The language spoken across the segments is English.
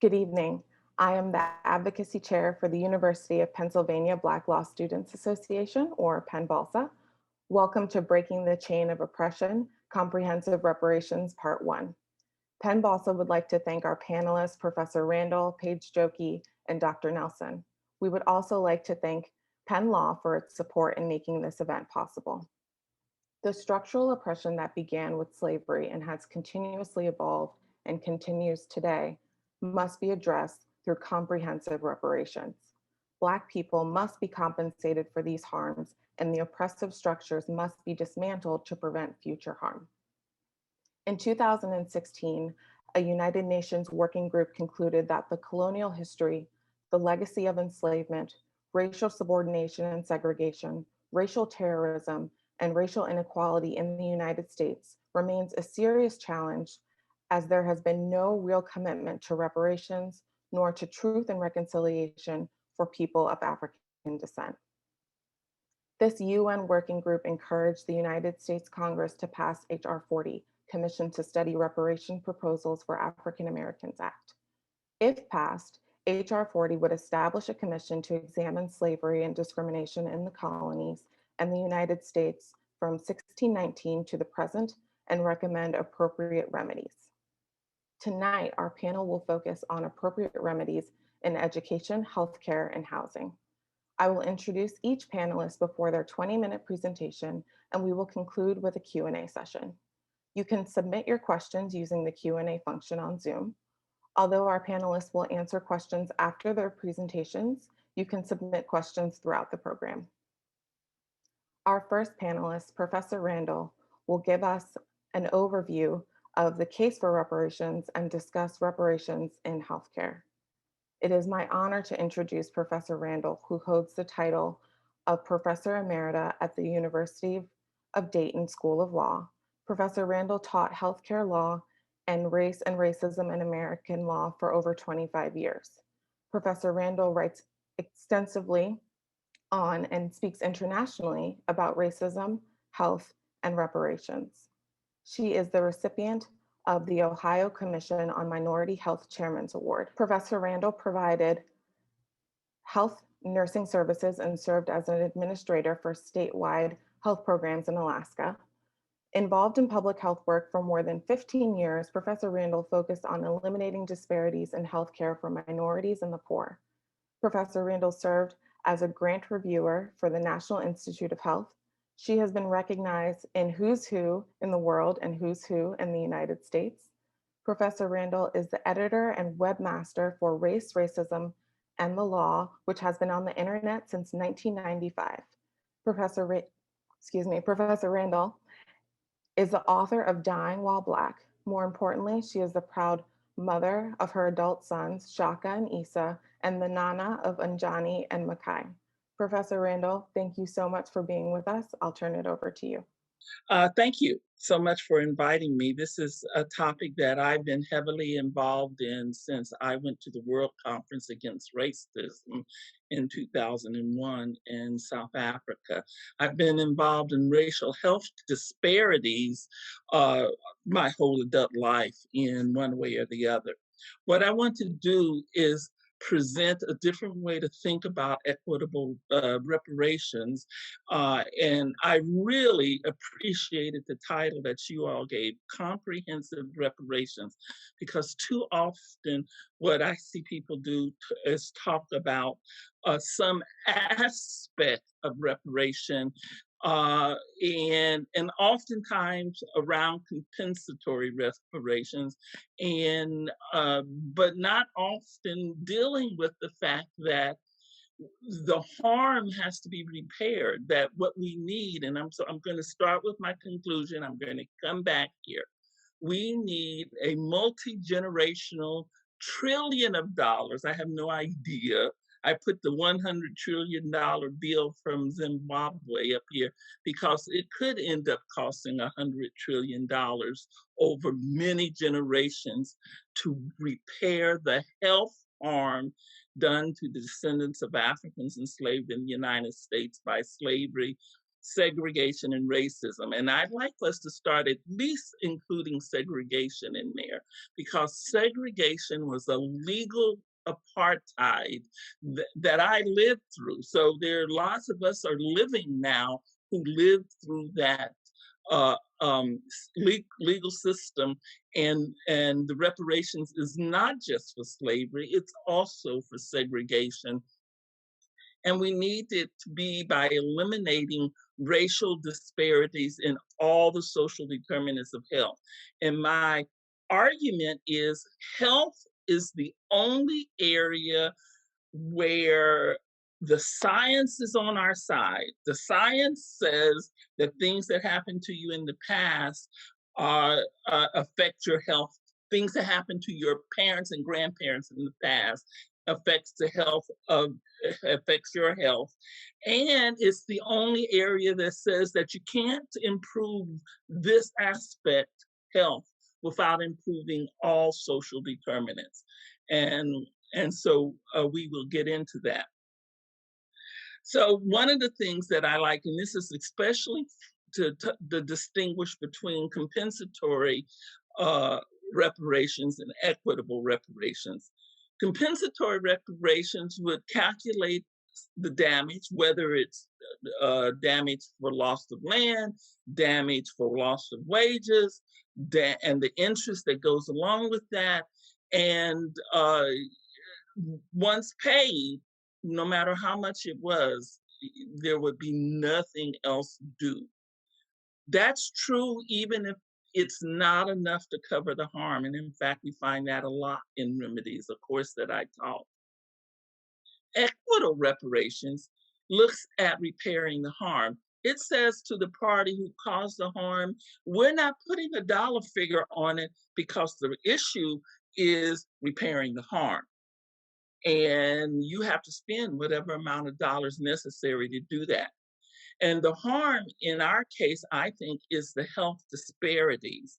Good evening. I am the Advocacy Chair for the University of Pennsylvania Black Law Students Association, or Penn BLSA. Welcome to Breaking the Chain of Oppression, Comprehensive Reparations, Part 1. Penn BLSA would like to thank our panelists, Professor Randall, Paige, Joki, and Dr. Nelson. We would also like to thank Penn Law for its support in making this event possible. The structural oppression that began with slavery and has continuously evolved and continues today must be addressed through comprehensive reparations. Black people must be compensated for these harms, and the oppressive structures must be dismantled to prevent future harm. In 2016, a United Nations working group concluded that the colonial history, the legacy of enslavement, racial subordination and segregation, racial terrorism, and racial inequality in the United States remains a serious challenge, as there has been no real commitment to reparations nor to truth and reconciliation for people of African descent. This UN working group encouraged the United States Congress to pass H.R. 40, Commission to Study Reparation Proposals for African Americans Act. If passed, H.R. 40 would establish a commission to examine slavery and discrimination in the colonies and the United States from 1619 to the present and recommend appropriate remedies. Tonight, our panel will focus on appropriate remedies in education, healthcare, and housing. I will introduce each panelist before their 20-minute presentation, and we will conclude with a Q&A session. You can submit your questions using the Q&A function on Zoom. Although our panelists will answer questions after their presentations, you can submit questions throughout the program. Our first panelist, Professor Randall, will give us an overview of the case for reparations and discuss reparations in healthcare. It is my honor to introduce Professor Randall, who holds the title of Professor Emerita at the University of Dayton School of Law. Professor Randall taught healthcare law and race and racism in American law for over 25 years. Professor Randall writes extensively on and speaks internationally about racism, health, and reparations. She is the recipient of the Ohio Commission on Minority Health Chairman's Award. Professor Randall provided health nursing services and served as an administrator for statewide health programs in Alaska. Involved in public health work for more than 15 years, Professor Randall focused on eliminating disparities in healthcare for minorities and the poor. Professor Randall served as a grant reviewer for the National Institute of Health. She has been recognized in Who's Who in the World and Who's Who in the United States. Professor Randall is the editor and webmaster for Race, Racism, and the Law, which has been on the internet since 1995. Professor Randall is the author of Dying While Black. More importantly, she is the proud mother of her adult sons, Shaka and Issa, and the Nana of Anjani and Makai. Professor Randall, thank you so much for being with us. I'll turn it over to you. Thank you so much for inviting me. This is a topic that I've been heavily involved in since I went to the World Conference Against Racism in 2001 in South Africa. I've been involved in racial health disparities my whole adult life in one way or the other. What I want to do is present a different way to think about equitable reparations. And I really appreciated the title that you all gave, Comprehensive Reparations, because too often what I see people do is talk about some aspect of reparation and oftentimes around compensatory reparations, and but not often dealing with the fact that the harm has to be repaired. That what we need, and I'm going to start with my conclusion. I'm going to come back here. We need a multi-generational trillion of dollars. I have no idea. I put the $100 trillion bill from Zimbabwe up here because it could end up costing $100 trillion over many generations to repair the health harm done to the descendants of Africans enslaved in the United States by slavery segregation and racism. And I'd like us to start at least including segregation in there, because segregation was a legal apartheid that I lived through. So there are lots of us are living now who lived through that uh, legal system, and the reparations is not just for slavery; it's also for segregation, and we need it to be by eliminating racial disparities in all the social determinants of health. And my argument is health is the only area where the science is on our side. The science says that things that happened to you in the past affect your health. Things that happened to your parents and grandparents in the past affects the health of affects your health. And it's the only area that says that you can't improve this aspect, health, without improving all social determinants. And so we will get into that. So one of the things that I like, and this is especially to distinguish between compensatory reparations and equitable reparations. Compensatory reparations would calculate the damage, whether it's damage for loss of land, damage for loss of wages, and the interest that goes along with that. And once paid, no matter how much it was, there would be nothing else due. That's true even if it's not enough to cover the harm. And in fact, we find that a lot in remedies, a course that I taught. Equitable reparations looks at repairing the harm. It says to the party who caused the harm, we're not putting a dollar figure on it because the issue is repairing the harm. And you have to spend whatever amount of dollars necessary to do that. And the harm in our case, I think, is the health disparities.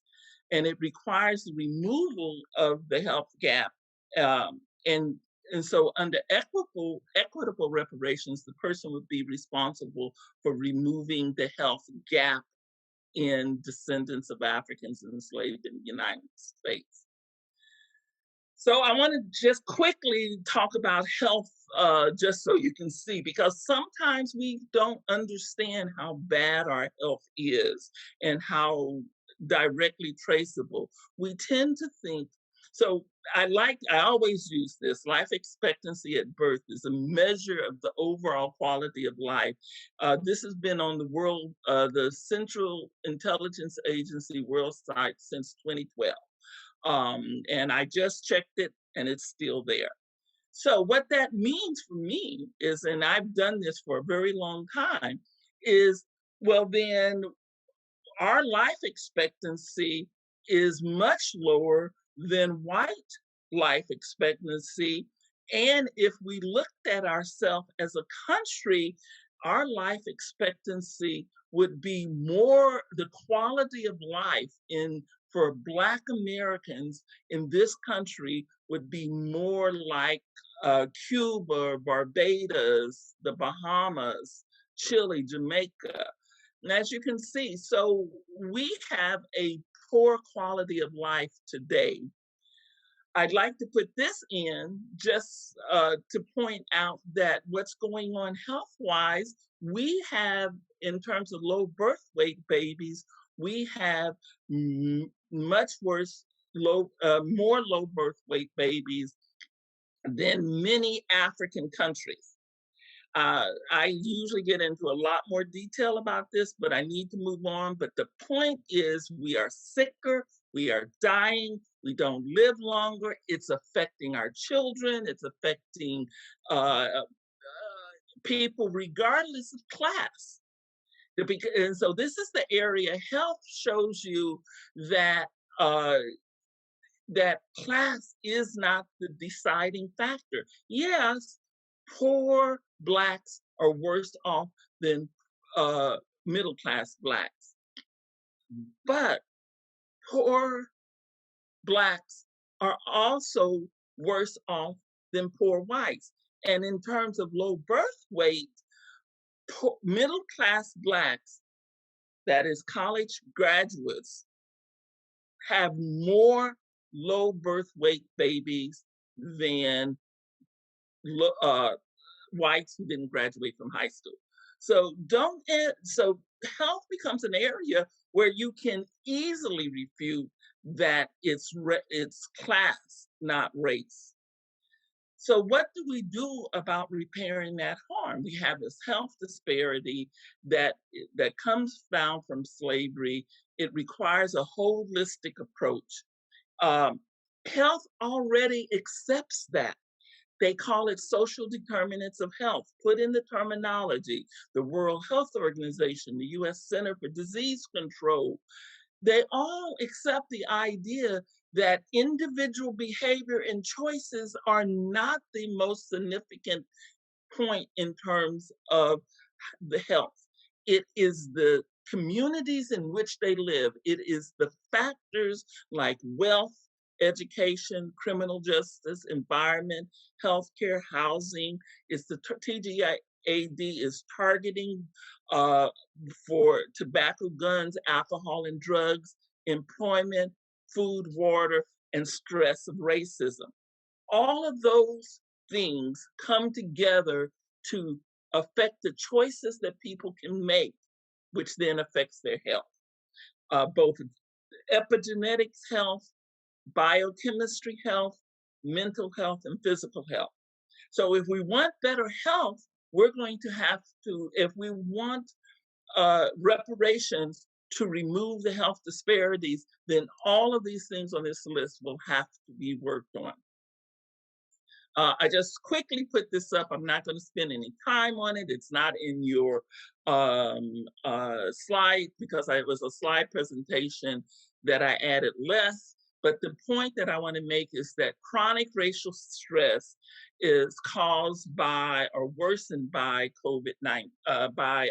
And it requires the removal of the health gap. Um, and, and so under equitable reparations, the person would be responsible for removing the health gap in descendants of Africans enslaved in the United States. So I want to just quickly talk about health, just so you can see, because sometimes we don't understand how bad our health is and how directly traceable. We tend to think, so I always use this, life expectancy at birth is a measure of the overall quality of life. This has been on the Central Intelligence Agency world site since 2012. And I just checked it and it's still there. So what that means for me is, and I've done this for a very long time, is, well, then our life expectancy is much lower than white life expectancy. And if we looked at ourselves as a country, our life expectancy would be more, the quality of life for Black Americans in this country would be more like Cuba, Barbados, the Bahamas, Chile, Jamaica. And as you can see, so we have a poor quality of life today. I'd like to put this in just to point out that what's going on health-wise, we have, in terms of low birth weight babies, we have much worse, more low birth weight babies than many African countries. I usually get into a lot more detail about this, but I need to move on. But the point is, we are sicker, we are dying, we don't live longer. It's affecting our children, it's affecting people regardless of class. And so this is the area, health shows you that that class is not the deciding factor. Yes, poor Blacks are worse off than middle class Blacks, but poor Blacks are also worse off than poor whites. And in terms of low birth weight, middle-class Blacks, that is college graduates, have more low birth weight babies than whites who didn't graduate from high school. So health becomes an area where you can easily refute that it's class, not race. So what do we do about repairing that harm? We have this health disparity that comes down from slavery. It requires a holistic approach. Health already accepts that. They call it social determinants of health. Put in the terminology, the World Health Organization, the US Center for Disease Control. They all accept the idea that individual behavior and choices are not the most significant point in terms of the health. It is the communities in which they live. It is the factors like wealth, education, criminal justice, environment, healthcare, housing. It's the TGAD is targeting for tobacco, guns, alcohol, and drugs, employment, food, water, and stress of racism. All of those things come together to affect the choices that people can make, which then affects their health, both epigenetics health, biochemistry health, mental health, and physical health. So if we want better health, we're going to have to, if we want reparations to remove the health disparities, then all of these things on this list will have to be worked on. I just quickly put this up. I'm not going to spend any time on it. It's not in your slide because it was a slide presentation that I added less. But the point that I want to make is that chronic racial stress is caused by or worsened by COVID-19, by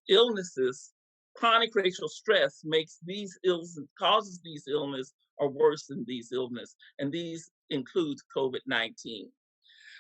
illnesses. Chronic racial stress makes these illnesses, causes these illnesses or worsen these illnesses, and these includes COVID-19.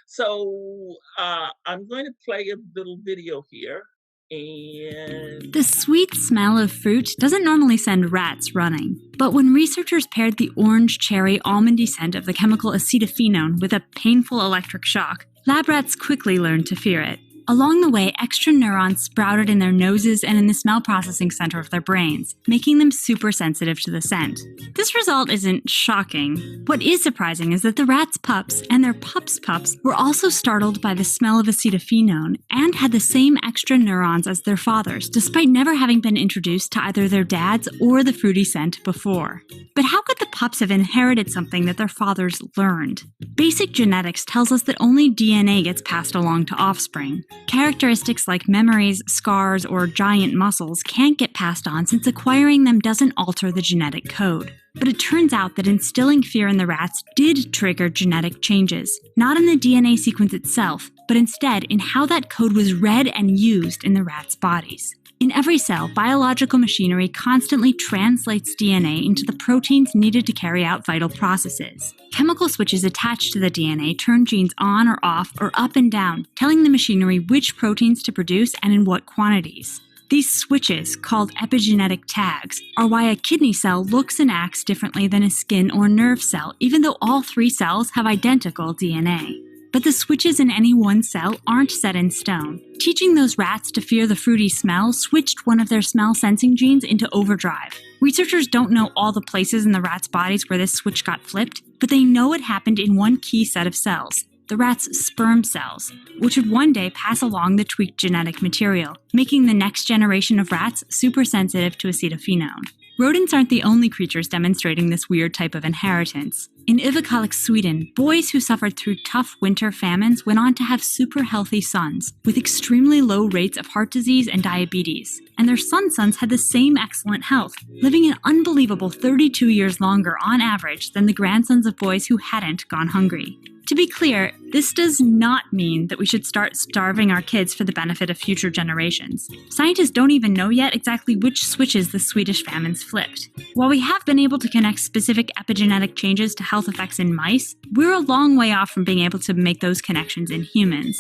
So I'm going to play a little video here. And the sweet smell of fruit doesn't normally send rats running. But when researchers paired the orange, cherry, almondy scent of the chemical acetophenone with a painful electric shock, lab rats quickly learned to fear it. Along the way, extra neurons sprouted in their noses and in the smell processing center of their brains, making them super sensitive to the scent. This result isn't shocking. What is surprising is that the rats' pups and their pups' pups were also startled by the smell of acetophenone and had the same extra neurons as their fathers, despite never having been introduced to either their dads or the fruity scent before. But how could the pups have inherited something that their fathers learned? Basic genetics tells us that only DNA gets passed along to offspring. Characteristics like memories, scars, or giant muscles can't get passed on since acquiring them doesn't alter the genetic code. But it turns out that instilling fear in the rats did trigger genetic changes, not in the DNA sequence itself, but instead in how that code was read and used in the rats' bodies. In every cell, biological machinery constantly translates DNA into the proteins needed to carry out vital processes. Chemical switches attached to the DNA turn genes on or off or up and down, telling the machinery which proteins to produce and in what quantities. These switches, called epigenetic tags, are why a kidney cell looks and acts differently than a skin or nerve cell, even though all three cells have identical DNA. But the switches in any one cell aren't set in stone. Teaching those rats to fear the fruity smell switched one of their smell-sensing genes into overdrive. Researchers don't know all the places in the rats' bodies where this switch got flipped, but they know it happened in one key set of cells, the rat's sperm cells, which would one day pass along the tweaked genetic material, making the next generation of rats super sensitive to acetophenone. Rodents aren't the only creatures demonstrating this weird type of inheritance. In Ivakalik, Sweden, boys who suffered through tough winter famines went on to have super healthy sons, with extremely low rates of heart disease and diabetes. And their sons had the same excellent health, living an unbelievable 32 years longer on average than the grandsons of boys who hadn't gone hungry. To be clear, this does not mean that we should start starving our kids for the benefit of future generations. Scientists don't even know yet exactly which switches the Swedish famines flipped. While we have been able to connect specific epigenetic changes to health effects in mice, we're a long way off from being able to make those connections in humans.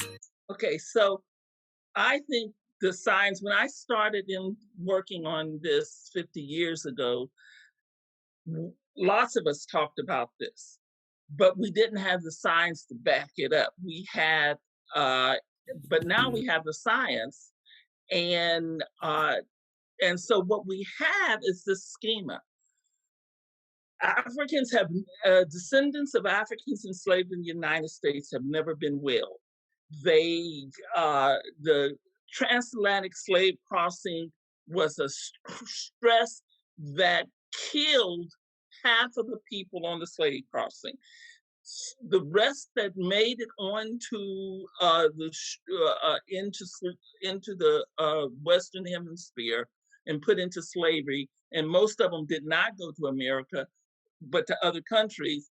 Okay, so I think the signs, when I started in working on this 50 years ago, lots of us talked about this, but we didn't have the science to back it up. We had, uh, but now we have the science, and uh, and so what we have is this schema. Africans have descendants of Africans enslaved in the United States have never been well. They the transatlantic slave crossing was a stress that killed half of the people on the slave crossing. The rest that made it onto into the Western Hemisphere and put into slavery, and most of them did not go to America, but to other countries,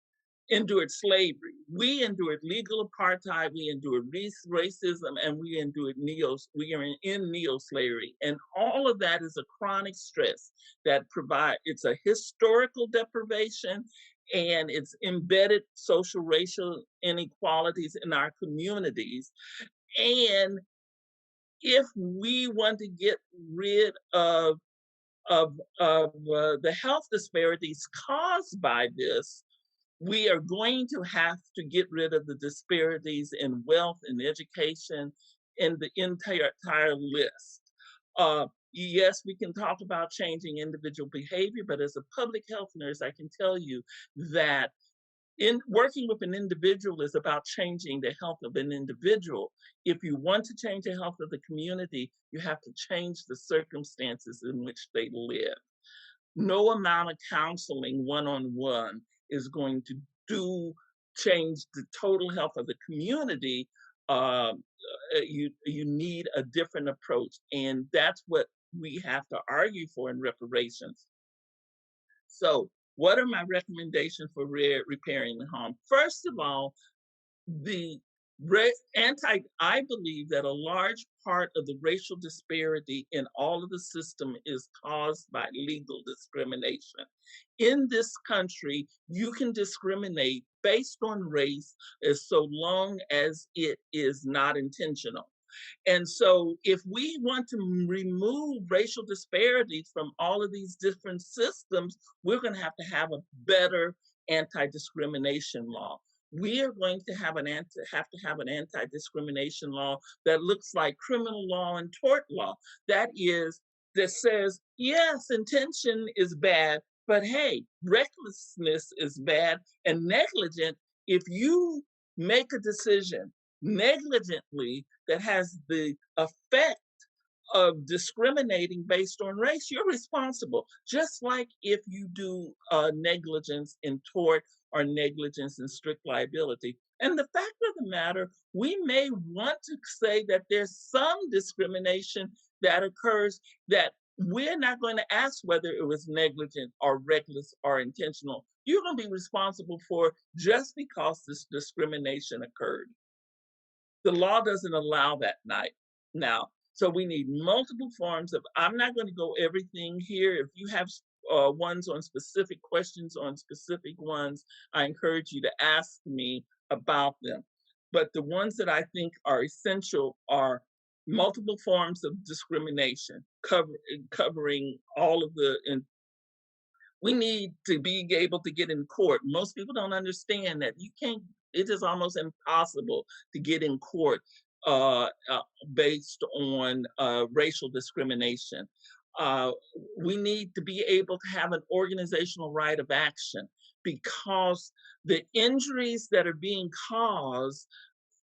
endured slavery. We endured legal apartheid, we endured racism, and we endured we are in neo-slavery. And all of that is a chronic stress that it's a historical deprivation, and it's embedded social racial inequalities in our communities. And if we want to get rid of the health disparities caused by this, we are going to have to get rid of the disparities in wealth and education and the entire list. Yes, we can talk about changing individual behavior, but as a public health nurse, I can tell you that in working with an individual is about changing the health of an individual. If you want to change the health of the community, you have to change the circumstances in which they live. No amount of counseling one-on-one is going to change the total health of the community. You need a different approach, and that's what we have to argue for in reparations. So what are my recommendations for repairing the harm? First of all, I believe that a large part of the racial disparity in all of the system is caused by legal discrimination. In this country, you can discriminate based on race as so long as it is not intentional. And so if we want to remove racial disparities from all of these different systems, we're going to have a better anti-discrimination law. We are going to have to have an anti-discrimination law that looks like criminal law and tort law. That says, yes, intention is bad, but hey, recklessness is bad, and negligent, if you make a decision negligently that has the effect of discriminating based on race, you're responsible. Just like if you do negligence in tort or negligence in strict liability. And the fact of the matter, we may want to say that there's some discrimination that occurs that we're not going to ask whether it was negligent or reckless or intentional. You're going to be responsible for just because this discrimination occurred. The law doesn't allow that now. So we need multiple forms of, I'm not going to go everything here. If you have ones on specific questions on specific ones, I encourage you to ask me about them. But the ones that I think are essential are multiple forms of discrimination, covering all of we need to be able to get in court. Most people don't understand that it is almost impossible to get in court based on racial discrimination. We need to be able to have an organizational right of action because the injuries that are being caused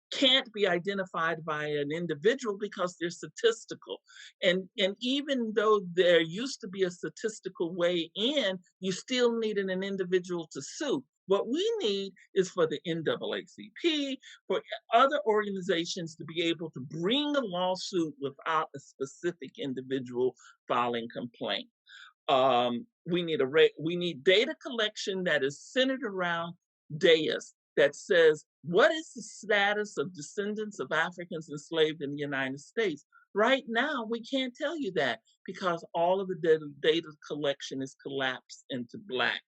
can't be identified by an individual because they're statistical. And even though there used to be a statistical way in, you still needed an individual to sue. What we need is for the NAACP, for other organizations to be able to bring a lawsuit without a specific individual filing complaint. We need data collection that is centered around DAIS, that says, what is the status of descendants of Africans enslaved in the United States? Right now, we can't tell you that because all of the data collection is collapsed into Blacks.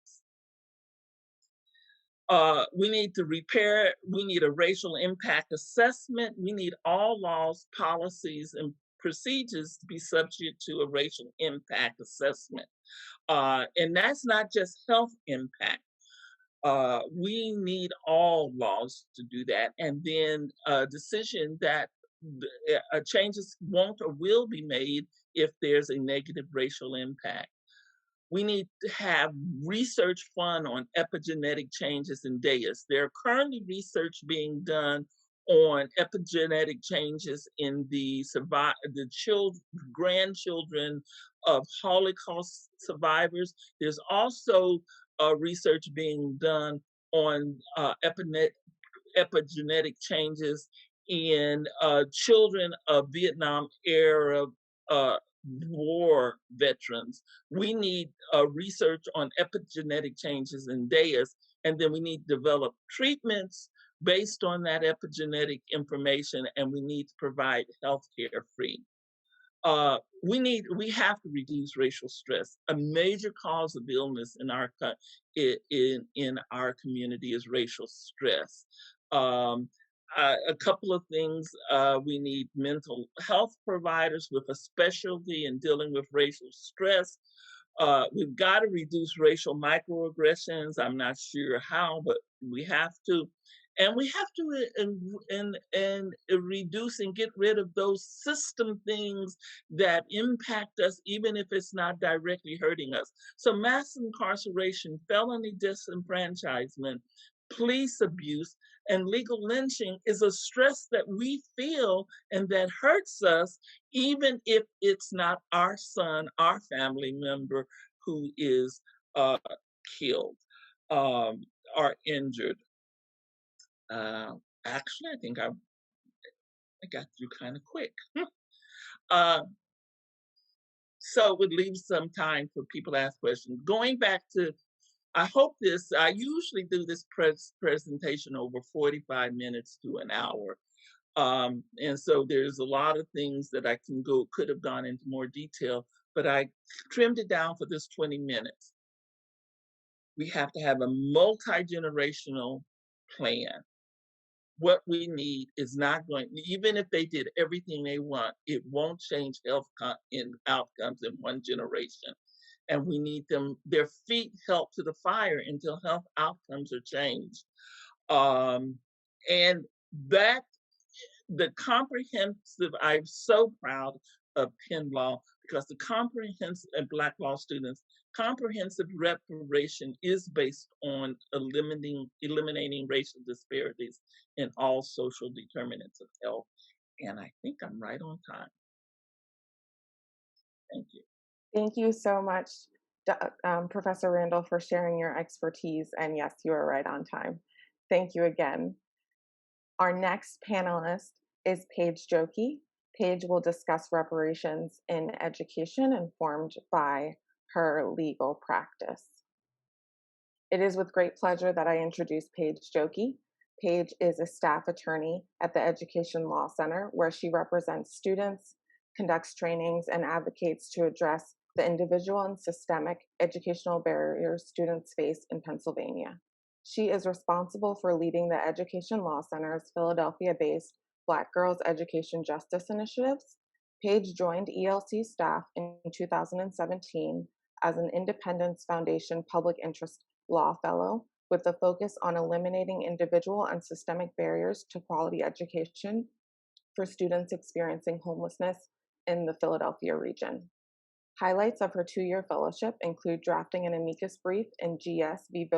We need to repair, we need a racial impact assessment. We need all laws, policies, and procedures to be subject to a racial impact assessment. And that's not just health impact. We need all laws to do that. And then a decision that changes won't or will be made if there's a negative racial impact. We need to have research fund on epigenetic changes in dayas. There are currently research being done on epigenetic changes in the grandchildren of Holocaust survivors. There's also research being done on epigenetic changes in children of Vietnam era war veterans. We need research on epigenetic changes in dayas, and then we need to develop treatments based on that epigenetic information, and we need to provide healthcare free. We have to reduce racial stress. A major cause of illness in our community is racial stress. A couple of things, we need mental health providers with a specialty in dealing with racial stress. We've got to reduce racial microaggressions. I'm not sure how, but we have to. And we have to reduce and get rid of those system things that impact us, even if it's not directly hurting us. So mass incarceration, felony disenfranchisement, police abuse, and legal lynching is a stress that we feel and that hurts us, even if it's not our son, our family member who is killed or injured. Actually, I think I got through kind of quick. So it would leave some time for people to ask questions. Going back to, I usually do this presentation over 45 minutes to an hour. And so there's a lot of things that could have gone into more detail, but I trimmed it down for this 20 minutes. We have to have a multi-generational plan. What we need is not going, even if they did everything they want, it won't change health outcomes in one generation. And we need their feet held to the fire until health outcomes are changed. And that, the comprehensive, I'm so proud of Penn Law, because the comprehensive, and Black law students, comprehensive reparation is based on eliminating racial disparities in all social determinants of health. And I think I'm right on time. Thank you. Thank you so much, Professor Randall, for sharing your expertise. And yes, you are right on time. Thank you again. Our next panelist is Paige Joki. Paige will discuss reparations in education informed by her legal practice. It is with great pleasure that I introduce Paige Joki. Paige is a staff attorney at the Education Law Center, where she represents students, conducts trainings, and advocates to address the individual and systemic educational barriers students face in Pennsylvania. She is responsible for leading the Education Law Center's Philadelphia-based Black Girls Education Justice Initiatives. Paige joined ELC staff in 2017 as an Independence Foundation Public Interest Law Fellow, with a focus on eliminating individual and systemic barriers to quality education for students experiencing homelessness in the Philadelphia region. Highlights of her 2-year fellowship include drafting an amicus brief in GS v.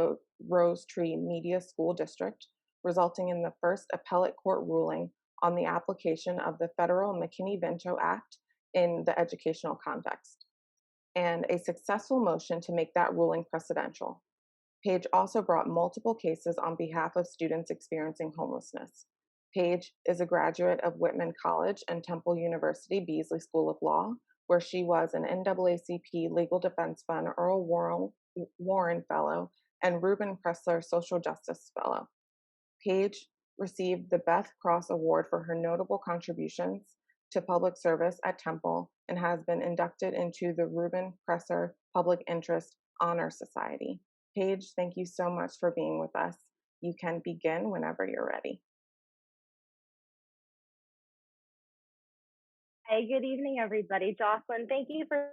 Rose Tree Media School District, resulting in the first appellate court ruling on the application of the federal McKinney-Vento Act in the educational context, and a successful motion to make that ruling precedential. Paige also brought multiple cases on behalf of students experiencing homelessness. Paige is a graduate of Whitman College and Temple University Beasley School of Law, where she was an NAACP Legal Defense Fund Earl Warren Fellow and Reuben Pressler Social Justice Fellow. Paige received the Beth Cross Award for her notable contributions to public service at Temple and has been inducted into the Reuben Pressler Public Interest Honor Society. Paige, thank you so much for being with us. You can begin whenever you're ready. Hey, good evening, everybody. Jocelyn, thank you for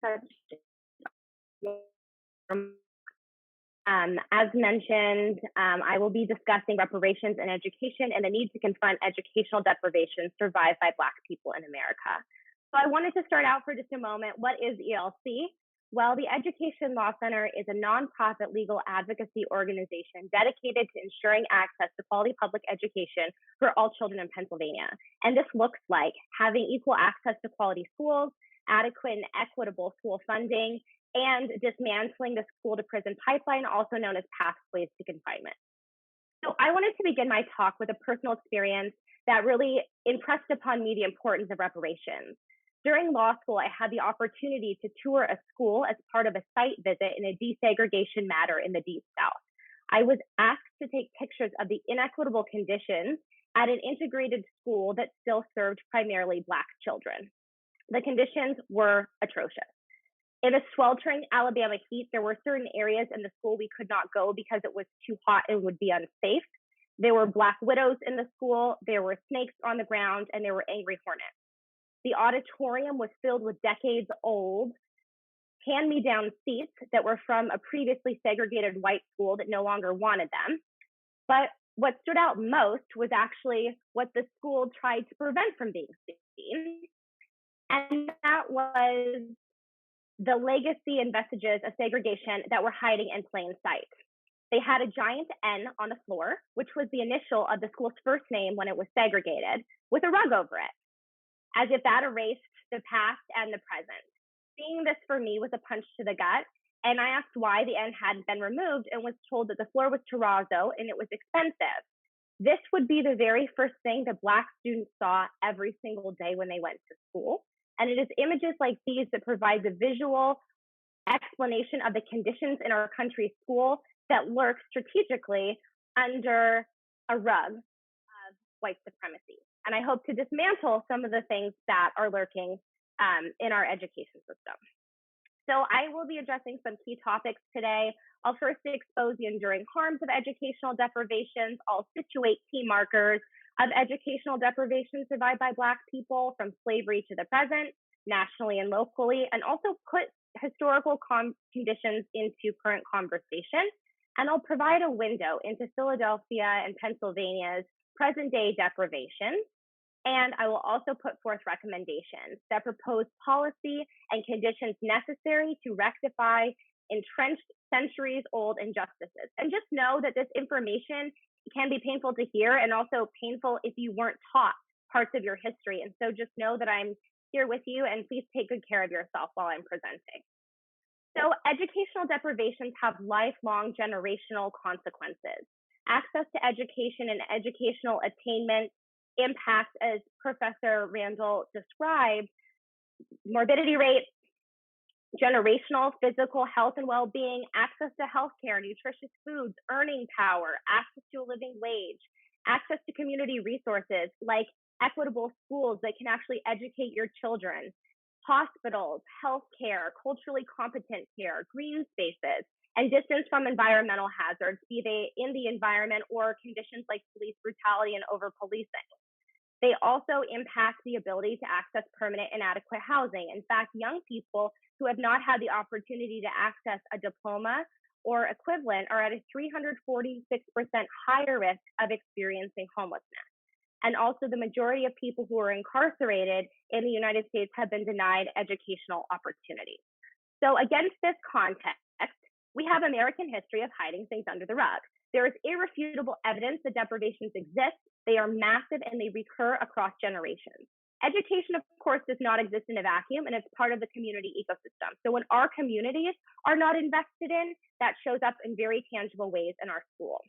such. As mentioned, I will be discussing reparations in education and the need to confront educational deprivation survived by Black people in America. So I wanted to start out for just a moment. What is ELC? Well, the Education Law Center is a nonprofit legal advocacy organization dedicated to ensuring access to quality public education for all children in Pennsylvania. And this looks like having equal access to quality schools, adequate and equitable school funding, and dismantling the school to prison pipeline, also known as pathways to confinement. So I wanted to begin my talk with a personal experience that really impressed upon me the importance of reparations. During law school, I had the opportunity to tour a school as part of a site visit in a desegregation matter in the Deep South. I was asked to take pictures of the inequitable conditions at an integrated school that still served primarily Black children. The conditions were atrocious. In the sweltering Alabama heat, there were certain areas in the school we could not go because it was too hot and would be unsafe. There were Black widows in the school, there were snakes on the ground, and there were angry hornets. The auditorium was filled with decades-old hand-me-down seats that were from a previously segregated white school that no longer wanted them. But what stood out most was actually what the school tried to prevent from being seen, and that was the legacy and vestiges of segregation that were hiding in plain sight. They had a giant N on the floor, which was the initial of the school's first name when it was segregated, with a rug over it, as if that erased the past and the present. Seeing this for me was a punch to the gut, and I asked why the N hadn't been removed and was told that the floor was terrazzo and it was expensive. This would be the very first thing that Black students saw every single day when they went to school. And it is images like these that provide the visual explanation of the conditions in our country's school that lurk strategically under a rug of white supremacy. And I hope to dismantle some of the things that are lurking in our education system. So I will be addressing some key topics today. I'll first expose the enduring harms of educational deprivations. I'll situate key markers of educational deprivation survived by Black people from slavery to the present, nationally and locally, and also put historical conditions into current conversation. And I'll provide a window into Philadelphia and Pennsylvania's present day deprivation. And I will also put forth recommendations that propose policy and conditions necessary to rectify entrenched centuries-old injustices. And just know that this information can be painful to hear and also painful if you weren't taught parts of your history. And so just know that I'm here with you, and please take good care of yourself while I'm presenting. So educational deprivations have lifelong generational consequences. Access to education and educational attainment impacts, as Professor Randall described, morbidity rates, generational physical health and well-being, access to healthcare, nutritious foods, earning power, access to a living wage, access to community resources like equitable schools that can actually educate your children, hospitals, healthcare, culturally competent care, green spaces, and distance from environmental hazards, be they in the environment or conditions like police brutality and over-policing. They also impact the ability to access permanent and adequate housing. In fact, young people who have not had the opportunity to access a diploma or equivalent are at a 346% higher risk of experiencing homelessness. And also the majority of people who are incarcerated in the United States have been denied educational opportunities. So against this context, we have American history of hiding things under the rug. There is irrefutable evidence that deprivations exist. They are massive and they recur across generations. Education, of course, does not exist in a vacuum, and it's part of the community ecosystem. So when our communities are not invested in, that shows up in very tangible ways in our school.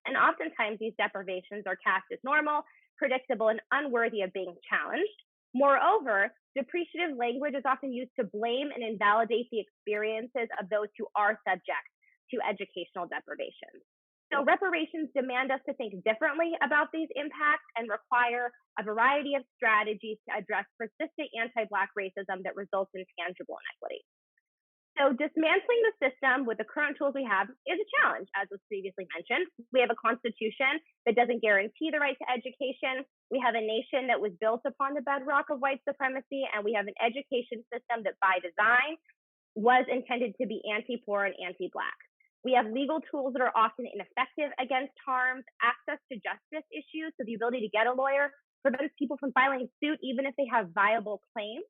And oftentimes these deprivations are cast as normal, predictable, and unworthy of being challenged. Moreover, depreciative language is often used to blame and invalidate the experiences of those who are subject to educational deprivations. So reparations demand us to think differently about these impacts and require a variety of strategies to address persistent anti-Black racism that results in tangible inequity. So dismantling the system with the current tools we have is a challenge, as was previously mentioned. We have a constitution that doesn't guarantee the right to education. We have a nation that was built upon the bedrock of white supremacy, and we have an education system that by design was intended to be anti-poor and anti-Black. We have legal tools that are often ineffective against harms. Access to justice issues, so the ability to get a lawyer, prevents people from filing suit even if they have viable claims.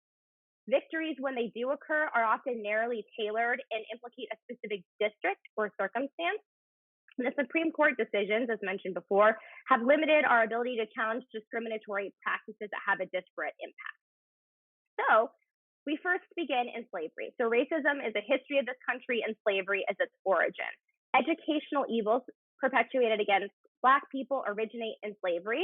Victories, when they do occur, are often narrowly tailored and implicate a specific district or circumstance. And the Supreme Court decisions, as mentioned before, have limited our ability to challenge discriminatory practices that have a disparate impact. So we first begin in slavery. So racism is a history of this country and slavery as its origin. Educational evils perpetuated against Black people originate in slavery.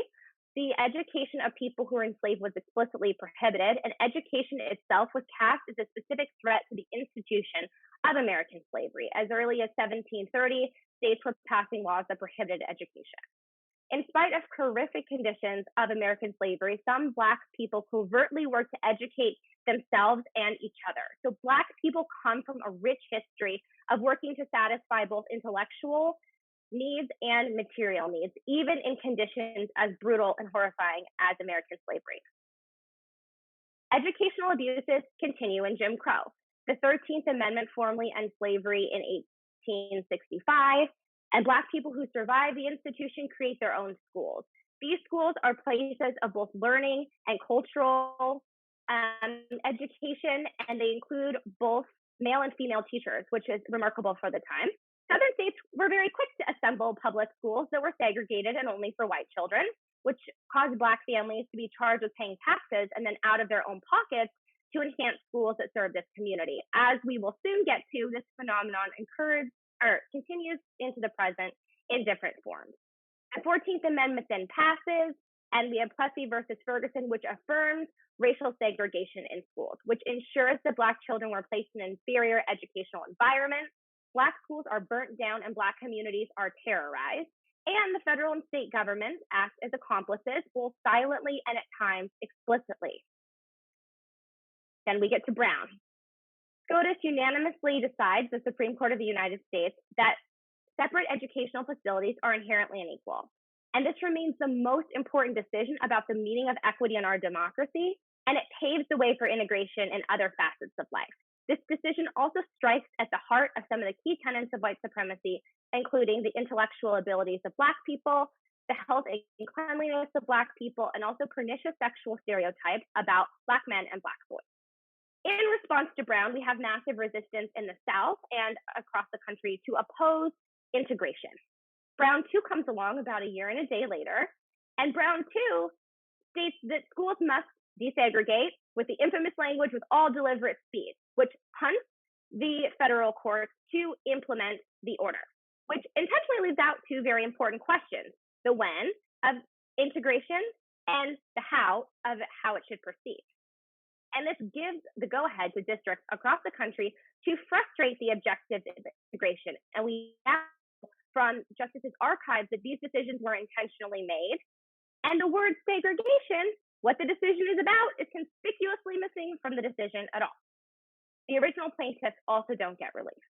The education of people who were enslaved was explicitly prohibited, and education itself was cast as a specific threat to the institution of American slavery. As early as 1730, states were passing laws that prohibited education. In spite of horrific conditions of American slavery, some Black people covertly worked to educate themselves and each other. So Black people come from a rich history of working to satisfy both intellectual needs and material needs, even in conditions as brutal and horrifying as American slavery. Educational abuses continue in Jim Crow. The 13th Amendment formally ends slavery in 1865, and Black people who survive the institution create their own schools. These schools are places of both learning and cultural education, and they include both male and female teachers, which is remarkable for the time. Southern states were very quick to assemble public schools that were segregated and only for white children, which caused Black families to be charged with paying taxes and then out of their own pockets to enhance schools that serve this community. As we will soon get to, this phenomenon continues into the present in different forms. The 14th Amendment then passes, and we have Plessy versus Ferguson, which affirms racial segregation in schools, which ensures that Black children were placed in inferior educational environments. Black schools are burnt down and Black communities are terrorized, and the federal and state governments act as accomplices, both silently and at times explicitly. Then we get to Brown. SCOTUS unanimously decides, the Supreme Court of the United States, that separate educational facilities are inherently unequal. And this remains the most important decision about the meaning of equity in our democracy, and it paves the way for integration in other facets of life. This decision also strikes at the heart of some of the key tenets of white supremacy, including the intellectual abilities of Black people, the health and cleanliness of Black people, and also pernicious sexual stereotypes about Black men and Black boys. In response to Brown, we have massive resistance in the South and across the country to oppose integration. Brown 2 comes along about a year and a day later, and Brown 2 states that schools must desegregate with the infamous language "with all deliberate speed," which punts the federal courts to implement the order, which intentionally leaves out two very important questions: the when of integration and the how of how it should proceed. And this gives the go-ahead to districts across the country to frustrate the objectives of integration. And we know from Justice's archives that these decisions were intentionally made. And the word segregation, what the decision is about, is conspicuously missing from the decision at all. The original plaintiffs also don't get relief.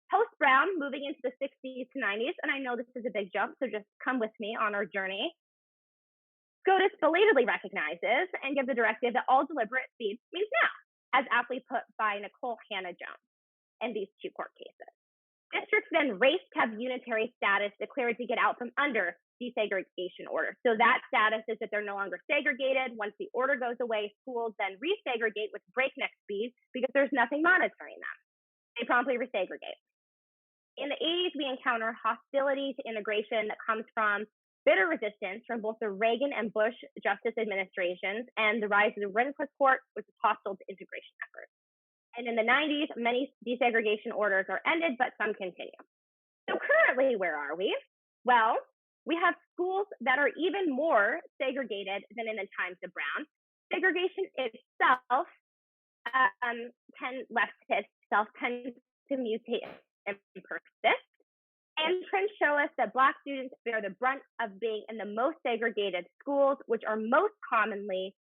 Post-Brown, moving into the 60s to 90s, and I know this is a big jump, so just come with me on our journey. SCOTUS belatedly recognizes and gives a directive that all deliberate speed means now, as aptly put by Nichole Hannah-Jones in these two court cases. Districts then race to have unitary status declared to get out from under desegregation order. So that status is that they're no longer segregated. Once the order goes away, schools then resegregate with breakneck speed because there's nothing monitoring them. They promptly resegregate. In the 80s, we encounter hostility to integration that comes from bitter resistance from both the Reagan and Bush justice administrations and the rise of the Rehnquist court, which is hostile to integration efforts. And in the 90s, many desegregation orders are ended, but some continue. So currently, where are we? Well, we have schools that are even more segregated than in the times of Brown. Segregation itself tends to mutate and persist. And trends show us that Black students bear the brunt of being in the most segregated schools, which are most commonly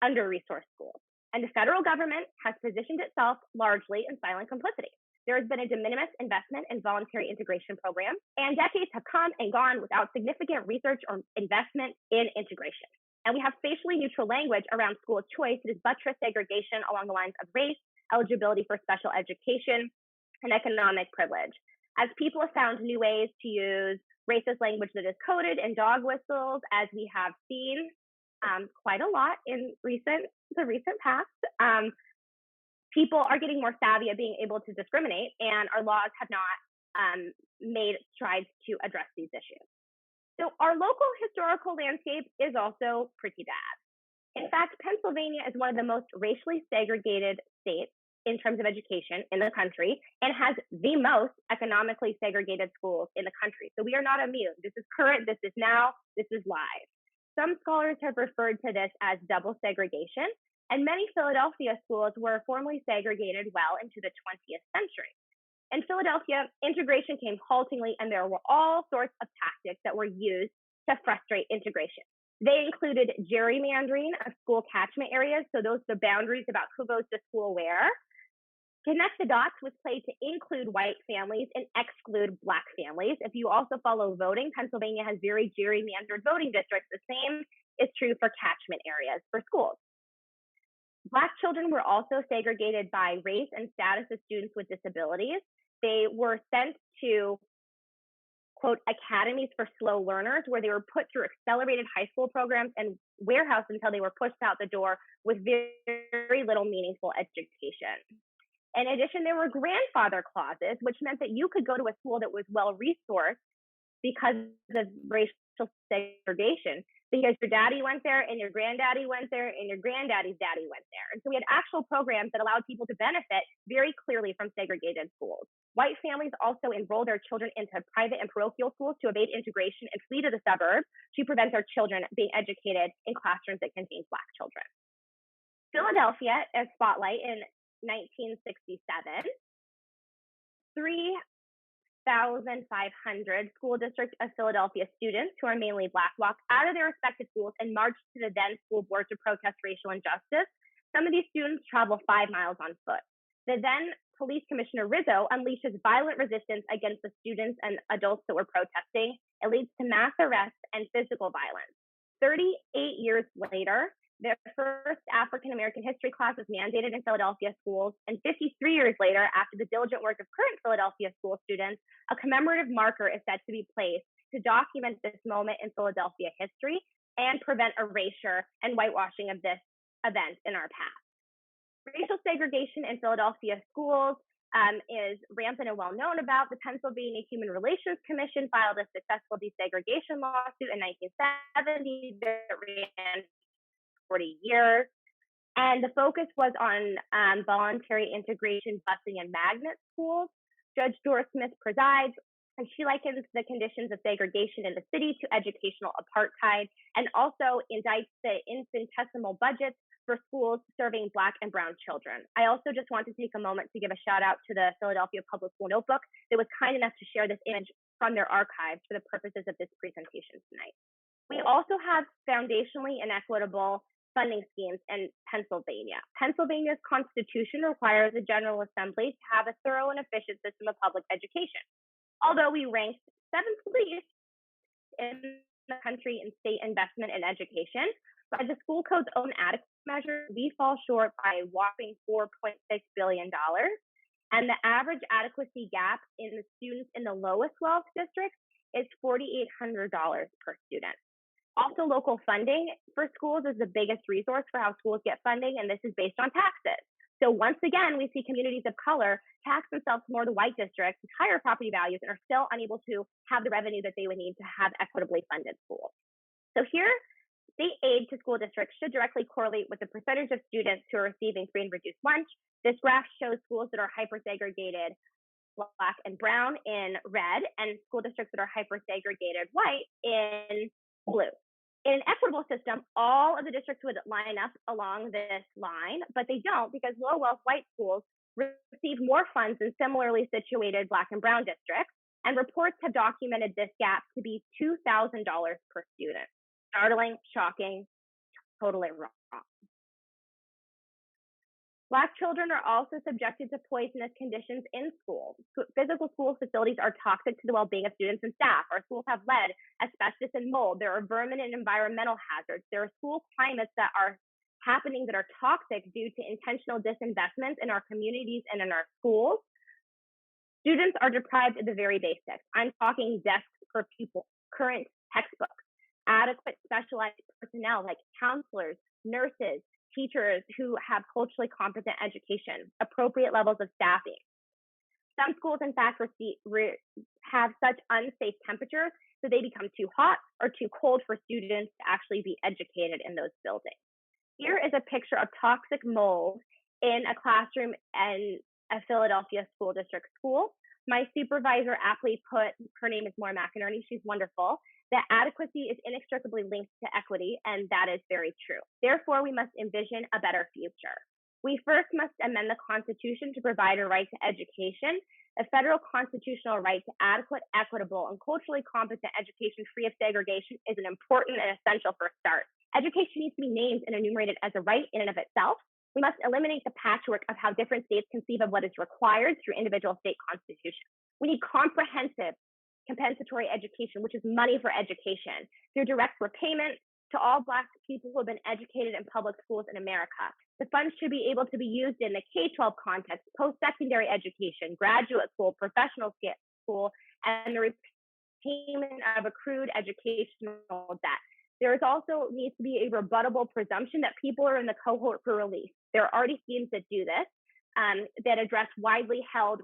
under-resourced schools. And the federal government has positioned itself largely in silent complicity. There has been a de minimis investment in voluntary integration programs, and decades have come and gone without significant research or investment in integration. And we have facially neutral language around school choice that is buttress segregation along the lines of race, eligibility for special education, and economic privilege. As people have found new ways to use racist language that is coded in dog whistles, as we have seen quite a lot in the recent past, people are getting more savvy at being able to discriminate, and our laws have not made strides to address these issues. So our local historical landscape is also pretty bad. In fact, Pennsylvania is one of the most racially segregated states in terms of education in the country, and has the most economically segregated schools in the country. So we are not immune. This is current, this is now, this is live. Some scholars have referred to this as double segregation, and many Philadelphia schools were formally segregated well into the 20th century. In Philadelphia, integration came haltingly, and there were all sorts of tactics that were used to frustrate integration. They included gerrymandering of school catchment areas, so those are the boundaries about who goes to school where. Connect the dots was played to include white families and exclude Black families. If you also follow voting, Pennsylvania has very gerrymandered voting districts. The same is true for catchment areas for schools. Black children were also segregated by race and status as students with disabilities. They were sent to, quote, academies for slow learners, where they were put through accelerated high school programs and warehoused until they were pushed out the door with very little meaningful education. In addition, there were grandfather clauses, which meant that you could go to a school that was well-resourced because of racial segregation, because your daddy went there and your granddaddy went there and your granddaddy's daddy went there. And so we had actual programs that allowed people to benefit very clearly from segregated schools. White families also enrolled their children into private and parochial schools to evade integration and flee to the suburbs to prevent their children being educated in classrooms that contained Black children. Philadelphia, as spotlight in 1967, 3,500 school district of Philadelphia students, who are mainly Black, walked out of their respective schools and marched to the then school board to protest racial injustice. Some of these students travel 5 miles on foot. The then Police Commissioner Rizzo unleashes violent resistance against the students and adults that were protesting. It leads to mass arrests and physical violence. 38 years later, the first African-American history class was mandated in Philadelphia schools, and 53 years later, after the diligent work of current Philadelphia school students, a commemorative marker is set to be placed to document this moment in Philadelphia history and prevent erasure and whitewashing of this event in our past. Racial segregation in Philadelphia schools is rampant and well known about. The Pennsylvania Human Relations Commission filed a successful desegregation lawsuit in 1970 that ran 40 years. And the focus was on voluntary integration, busing, and magnet schools. Judge Dora Smith presides, and she likens the conditions of segregation in the city to educational apartheid, and also indicts the infinitesimal budgets for schools serving Black and brown children. I also just want to take a moment to give a shout out to the Philadelphia Public School Notebook that was kind enough to share this image from their archives for the purposes of this presentation tonight. We also have foundationally inequitable funding schemes in Pennsylvania. Pennsylvania's constitution requires the General Assembly to have a thorough and efficient system of public education. Although we ranked 7th least in the country in state investment in education, by the school code's own adequacy measure, we fall short by a whopping $4.6 billion. And the average adequacy gap in the students in the lowest wealth districts is $4,800 per student. Also, local funding for schools is the biggest resource for how schools get funding, and this is based on taxes. So once again, we see communities of color tax themselves more to white districts with higher property values and are still unable to have the revenue that they would need to have equitably funded schools. So here, state aid to school districts should directly correlate with the percentage of students who are receiving free and reduced lunch. This graph shows schools that are hyper-segregated Black and brown in red, and school districts that are hyper-segregated white in blue. In an equitable system, all of the districts would line up along this line, but they don't, because low-wealth white schools receive more funds than similarly situated Black and brown districts, and reports have documented this gap to be $2,000 per student. Startling, shocking, totally wrong. Black children are also subjected to poisonous conditions in schools. Physical school facilities are toxic to the well-being of students and staff. Our schools have lead, asbestos, and mold. There are vermin and environmental hazards. There are school climates that are happening that are toxic due to intentional disinvestment in our communities and in our schools. Students are deprived of the very basics. I'm talking desks per pupil, current textbooks, adequate specialized personnel like counselors, nurses, teachers who have culturally competent education, appropriate levels of staffing. Some schools, in fact, have such unsafe temperatures that they become too hot or too cold for students to actually be educated in those buildings. Here is a picture of toxic mold in a classroom in a Philadelphia school district school. My supervisor aptly put, her name is Maura McInerney, she's wonderful, that adequacy is inextricably linked to equity, and that is very true. Therefore, we must envision a better future. We first must amend the Constitution to provide a right to education. A federal constitutional right to adequate, equitable, and culturally competent education free of segregation is an important and essential first start. Education needs to be named and enumerated as a right in and of itself. We must eliminate the patchwork of how different states conceive of what is required through individual state constitutions. We need comprehensive compensatory education, which is money for education, through direct repayment to all Black people who have been educated in public schools in America. The funds should be able to be used in the K-12 context, post-secondary education, graduate school, professional school, and the repayment of accrued educational debt. There is also needs to be a rebuttable presumption that people are in the cohort for release. There are already schemes that do this, that address widely felt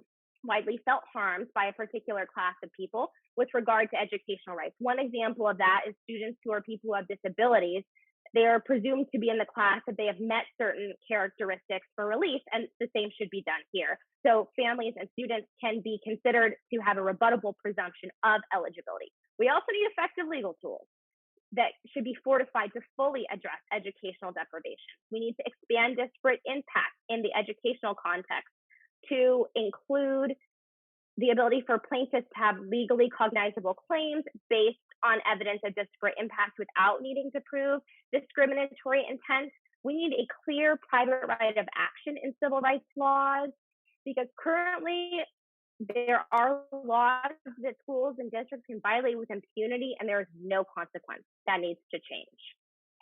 harms by a particular class of people with regard to educational rights. One example of that is students who are people who have disabilities. They are presumed to be in the class if they have met certain characteristics for release, and the same should be done here. So families and students can be considered to have a rebuttable presumption of eligibility. We also need effective legal tools that should be fortified to fully address educational deprivation. We need to expand disparate impact in the educational context to include the ability for plaintiffs to have legally cognizable claims based on evidence of disparate impact without needing to prove discriminatory intent. We need a clear private right of action in civil rights laws, because currently there are laws that schools and districts can violate with impunity, and there is no consequence. That needs to change.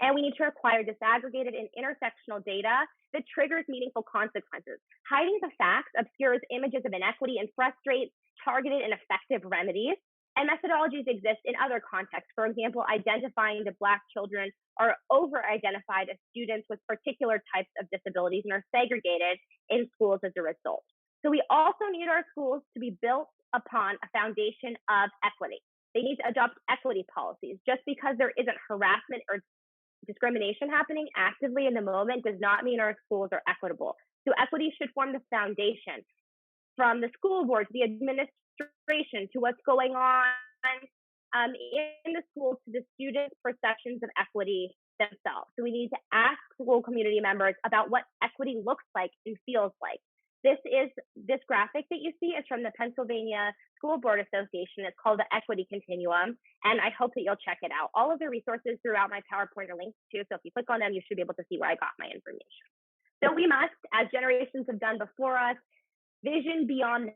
And we need to require disaggregated and intersectional data that triggers meaningful consequences. Hiding the facts obscures images of inequity and frustrates targeted and effective remedies. And methodologies exist in other contexts. For example, identifying that Black children are over-identified as students with particular types of disabilities and are segregated in schools as a result. So we also need our schools to be built upon a foundation of equity. They need to adopt equity policies. Just because there isn't harassment or discrimination happening actively in the moment does not mean our schools are equitable. So equity should form the foundation from the school board to the administration to what's going on in the schools to the students' perceptions of equity themselves. So we need to ask school community members about what equity looks like and feels like. This graphic that you see is from the Pennsylvania School Board Association. It's called the Equity Continuum, and I hope that you'll check it out. All of the resources throughout my PowerPoint are linked too, so if you click on them, you should be able to see where I got my information. So we must, as generations have done before us, vision beyond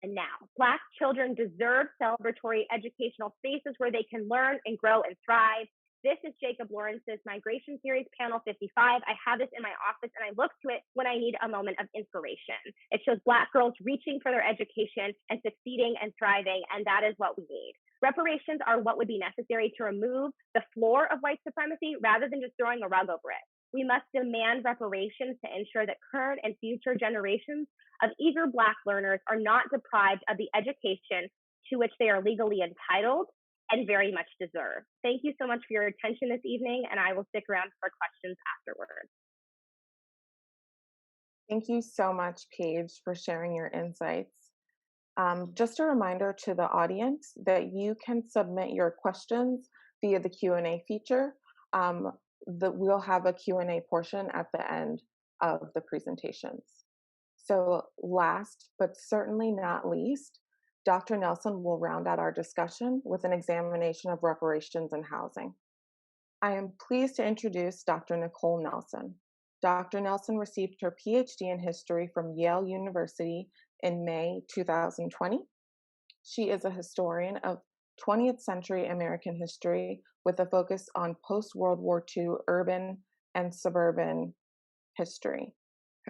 and now. Black children deserve celebratory educational spaces where they can learn and grow and thrive. This is Jacob Lawrence's Migration Series, Panel 55. I have this in my office, and I look to it when I need a moment of inspiration. It shows Black girls reaching for their education and succeeding and thriving, and that is what we need. Reparations are what would be necessary to remove the floor of white supremacy rather than just throwing a rug over it. We must demand reparations to ensure that current and future generations of eager Black learners are not deprived of the education to which they are legally entitled and very much deserve. Thank you so much for your attention this evening, and I will stick around for questions afterwards. Thank you so much, Paige, for sharing your insights. Just a reminder to the audience that you can submit your questions via the Q&A feature. We'll have a Q&A portion at the end of the presentations. So last, but certainly not least, Dr. Nelson will round out our discussion with an examination of reparations and housing. I am pleased to introduce Dr. Nichole Nelson. Dr. Nelson received her PhD in history from Yale University in May 2020. She is a historian of 20th century American history with a focus on post-World War II urban and suburban history.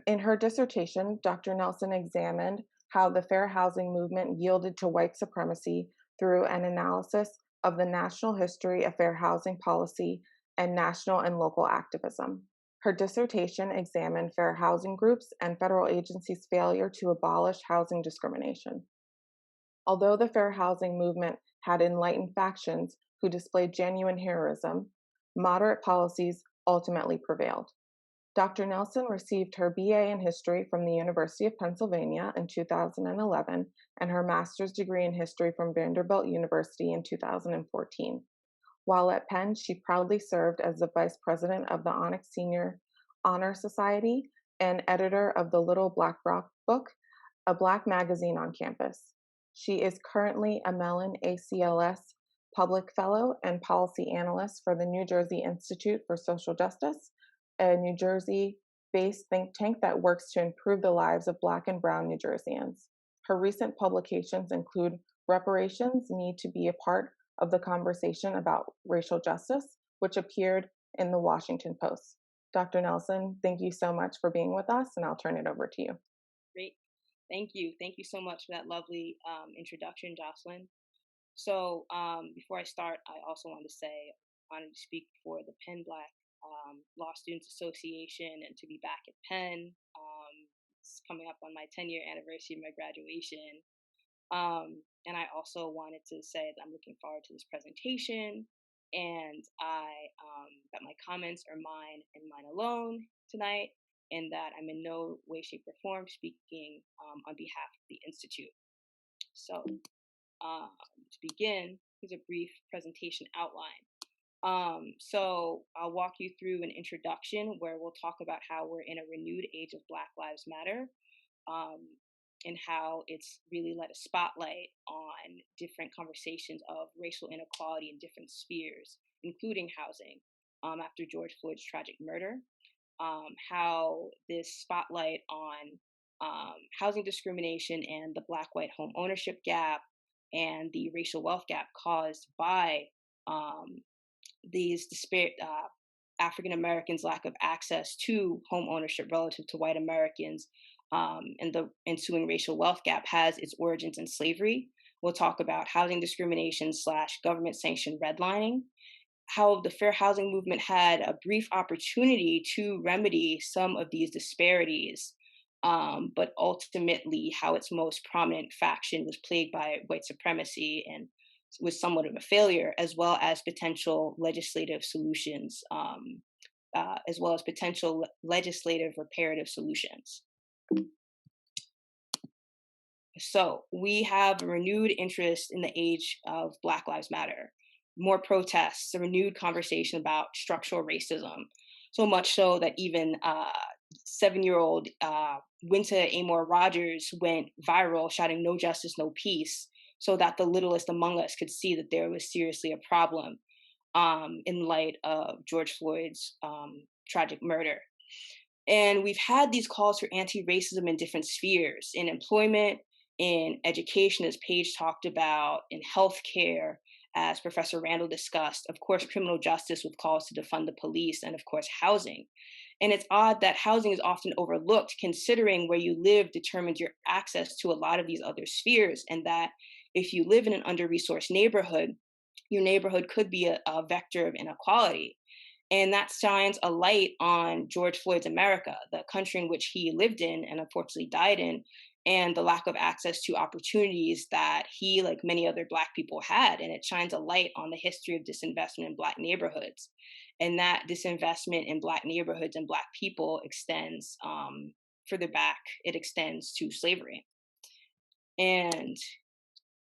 In her dissertation, Dr. Nelson examined how the fair housing movement yielded to white supremacy through an analysis of the national history of fair housing policy and national and local activism. Her dissertation examined fair housing groups and federal agencies' failure to abolish housing discrimination. Although the fair housing movement had enlightened factions who displayed genuine heroism, moderate policies ultimately prevailed. Dr. Nelson received her BA in history from the University of Pennsylvania in 2011 and her master's degree in history from Vanderbilt University in 2014. While at Penn, she proudly served as the vice president of the Onyx Senior Honor Society and editor of the Little Black Book, a Black magazine on campus. She is currently a Mellon ACLS Public Fellow and Policy Analyst for the New Jersey Institute for Social Justice, a New Jersey-based think tank that works to improve the lives of Black and Brown New Jerseyans. Her recent publications include Reparations Need to Be a Part of the Conversation About Racial Justice, which appeared in the Washington Post. Dr. Nelson, thank you so much for being with us, and I'll turn it over to you. Great. Thank you. Thank you so much for that lovely introduction, Jocelyn. So before I start, I also wanted to say I wanted to speak for the Penn Black Law Students Association and to be back at Penn. It's coming up on my 10-year anniversary of my graduation. And I also wanted to say that I'm looking forward to this presentation, and that my comments are mine and mine alone tonight, and that I'm in no way, shape, or form speaking on behalf of the Institute. So to begin, here's a brief presentation outline. So I'll walk you through an introduction where we'll talk about how we're in a renewed age of Black Lives Matter, and how it's really let a spotlight on different conversations of racial inequality in different spheres, including housing, after George Floyd's tragic murder. How this spotlight on housing discrimination and the Black-white home ownership gap and the racial wealth gap caused by these disparate African Americans' lack of access to home ownership relative to white Americans, and the ensuing racial wealth gap has its origins in slavery. We'll talk about housing discrimination / government-sanctioned redlining, how the fair housing movement had a brief opportunity to remedy some of these disparities, but ultimately how its most prominent faction was plagued by white supremacy and was somewhat of a failure, as well as potential legislative solutions, as well as potential legislative reparative solutions. So we have a renewed interest in the age of Black Lives Matter, more protests, a renewed conversation about structural racism, so much so that even 7-year-old Winta Amor Rogers went viral shouting "No justice, no peace," so that the littlest among us could see that there was seriously a problem in light of George Floyd's tragic murder. And we've had these calls for anti-racism in different spheres, in employment, in education, as Paige talked about, in healthcare, as Professor Randall discussed, of course, criminal justice with calls to defund the police, and of course, housing. And it's odd that housing is often overlooked, considering where you live determines your access to a lot of these other spheres, and that if you live in an under-resourced neighborhood, your neighborhood could be a vector of inequality. And that shines a light on George Floyd's America, the country in which he lived in and unfortunately died in, and the lack of access to opportunities that he, like many other Black people, had. And it shines a light on the history of disinvestment in Black neighborhoods. And that disinvestment in Black neighborhoods and Black people extends further back, it extends to slavery. And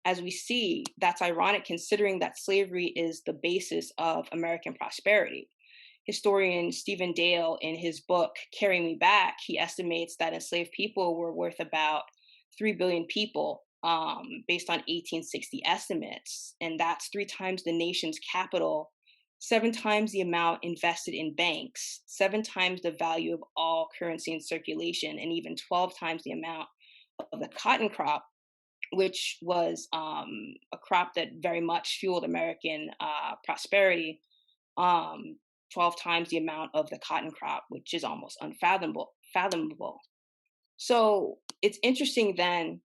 as we see, that's ironic considering that slavery is the basis of American prosperity. Historian Stephen Dale, in his book, Carry Me Back, he estimates that enslaved people were worth about 3 billion people based on 1860 estimates. And that's 3 times the nation's capital 7 times the amount invested in banks, 7 times the value of all currency in circulation, and even 12 times the amount of the cotton crop, which was a crop that very much fueled American prosperity. 12 times the amount of the cotton crop, which is almost fathomable. So it's interesting then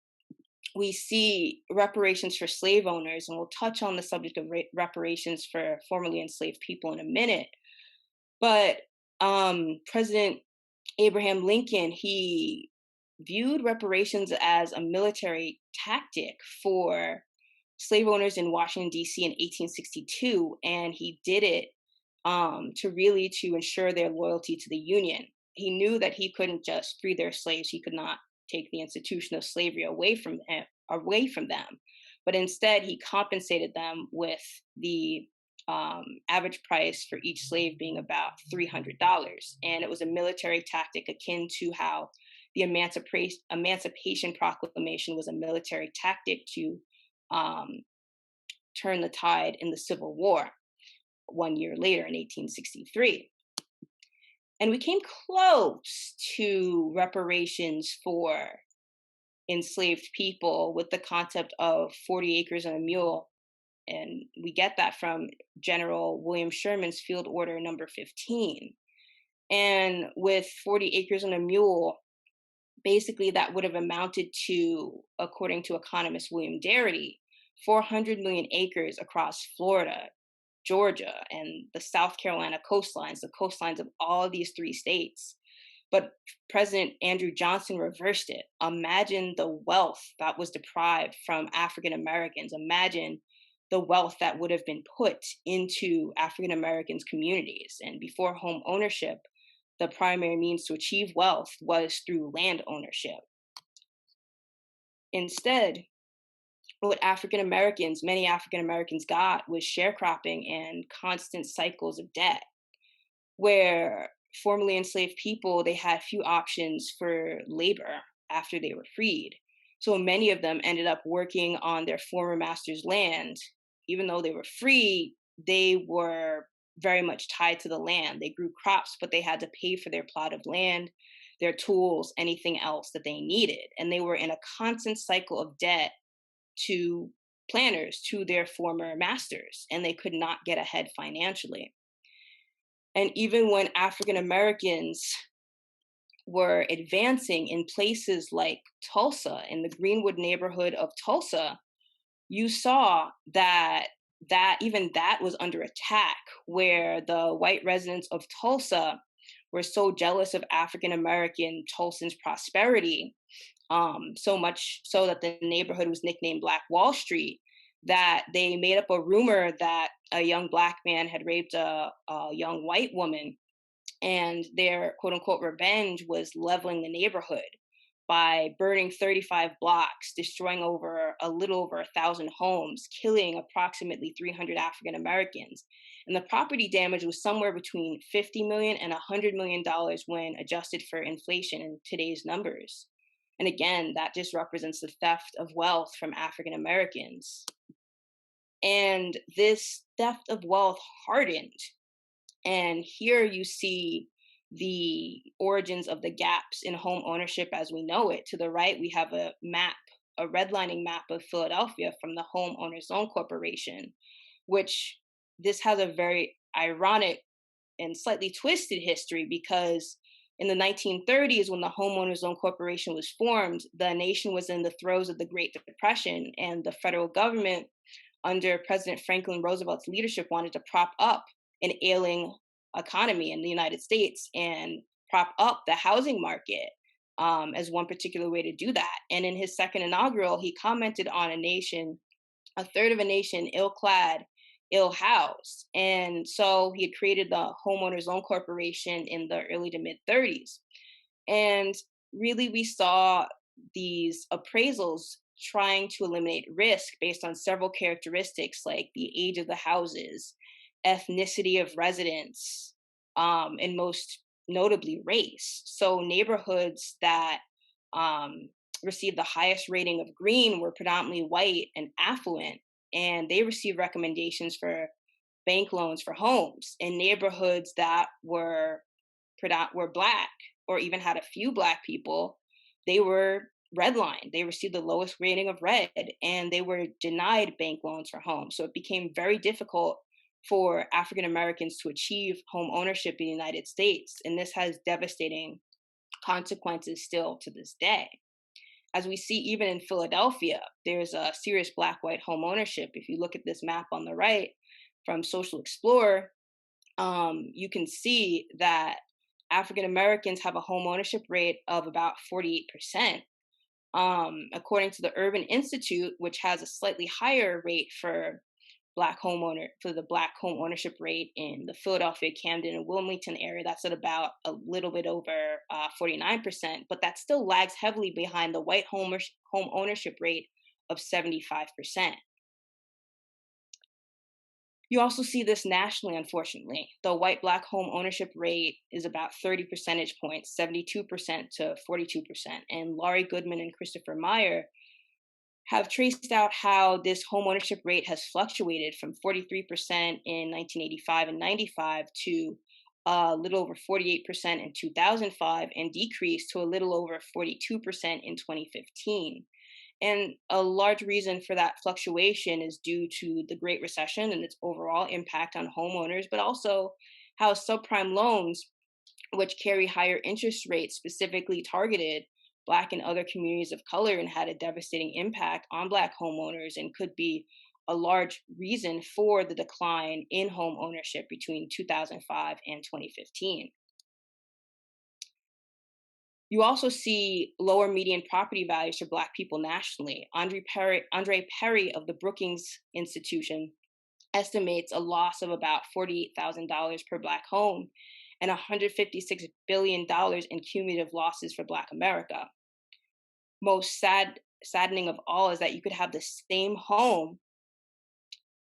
we see reparations for slave owners, and we'll touch on the subject of reparations for formerly enslaved people in a minute. But President Abraham Lincoln, he viewed reparations as a military tactic for slave owners in Washington, D.C. in 1862, and he did it to ensure their loyalty to the Union. He knew that he couldn't just free their slaves. He could not take the institution of slavery away from them. But instead, he compensated them with the average price for each slave being about $300. And it was a military tactic akin to how the Emancipation Proclamation was a military tactic to turn the tide in the Civil War 1 year later in 1863. And we came close to reparations for enslaved people with the concept of 40 acres and a mule. And we get that from General William Sherman's Field Order number 15. And with 40 acres and a mule, basically that would have amounted to, according to economist William Darity, 400 million acres across Florida, Georgia, and the South Carolina coastlines, the coastlines of all of these 3 states. But President Andrew Johnson reversed it. Imagine the wealth that was deprived from African Americans. Imagine the wealth that would have been put into African Americans' communities. And before home ownership, the primary means to achieve wealth was through land ownership. Instead, what many African Americans got was sharecropping and constant cycles of debt, where formerly enslaved people, they had few options for labor after they were freed. So many of them ended up working on their former master's land. Even though they were free, they were very much tied to the land. They grew crops, but they had to pay for their plot of land, their tools, anything else that they needed. And they were in a constant cycle of debt to planners, to their former masters, and they could not get ahead financially. And even when African Americans were advancing in places like Tulsa, in the Greenwood neighborhood of Tulsa, you saw that even that was under attack, where the white residents of Tulsa were so jealous of African American Tulsans' prosperity, so much so that the neighborhood was nicknamed Black Wall Street, that they made up a rumor that a young Black man had raped a young white woman, and their quote unquote revenge was leveling the neighborhood by burning 35 blocks, destroying a little over 1,000 homes, killing approximately 300 African Americans. And the property damage was somewhere between $50 million and $100 million when adjusted for inflation in today's numbers. And again, that just represents the theft of wealth from African Americans. And this theft of wealth hardened. And here you see the origins of the gaps in home ownership as we know it. To the right, we have a redlining map of Philadelphia from the Homeowners Loan Corporation, which this has a very ironic and slightly twisted history, because in the 1930s, when the Homeowners Loan Corporation was formed, the nation was in the throes of the Great Depression, and the federal government, under President Franklin Roosevelt's leadership, wanted to prop up an ailing economy in the United States and prop up the housing market as one particular way to do that. And in his second inaugural, he commented on a third of a nation ill-clad, ill-housed. And so he had created the Homeowners Loan Corporation in the early to mid-30s. And really, we saw these appraisals trying to eliminate risk based on several characteristics like the age of the houses, ethnicity of residents, and most notably race. So neighborhoods that received the highest rating of green were predominantly white and affluent, and they received recommendations for bank loans for homes in neighborhoods that were Black, or even had a few Black people. They were redlined. They received the lowest rating of red, and they were denied bank loans for homes. So it became very difficult for African Americans to achieve home ownership in the United States. And this has devastating consequences still to this day. As we see even in Philadelphia, there's a serious Black-white home ownership. If you look at this map on the right from Social Explorer, you can see that African Americans have a home ownership rate of about 48%. According to the Urban Institute, which has a slightly higher rate for the Black home ownership rate in the Philadelphia, Camden, and Wilmington area, that's at about a little bit over 49%, but that still lags heavily behind the white home ownership rate of 75%. You also see this nationally, unfortunately. The white-Black home ownership rate is about 30 percentage points, 72% to 42%. And Laurie Goodman and Christopher Meyer have traced out how this home ownership rate has fluctuated from 43% in 1985 and 95 to a little over 48% in 2005, and decreased to a little over 42% in 2015. And a large reason for that fluctuation is due to the Great Recession and its overall impact on homeowners, but also how subprime loans, which carry higher interest rates, specifically targeted Black and other communities of color and had a devastating impact on Black homeowners, and could be a large reason for the decline in home ownership between 2005 and 2015. You also see lower median property values for Black people nationally. Andre Perry of the Brookings Institution estimates a loss of about $48,000 per Black home and $156 billion in cumulative losses for Black America. Most saddening of all is that you could have the same home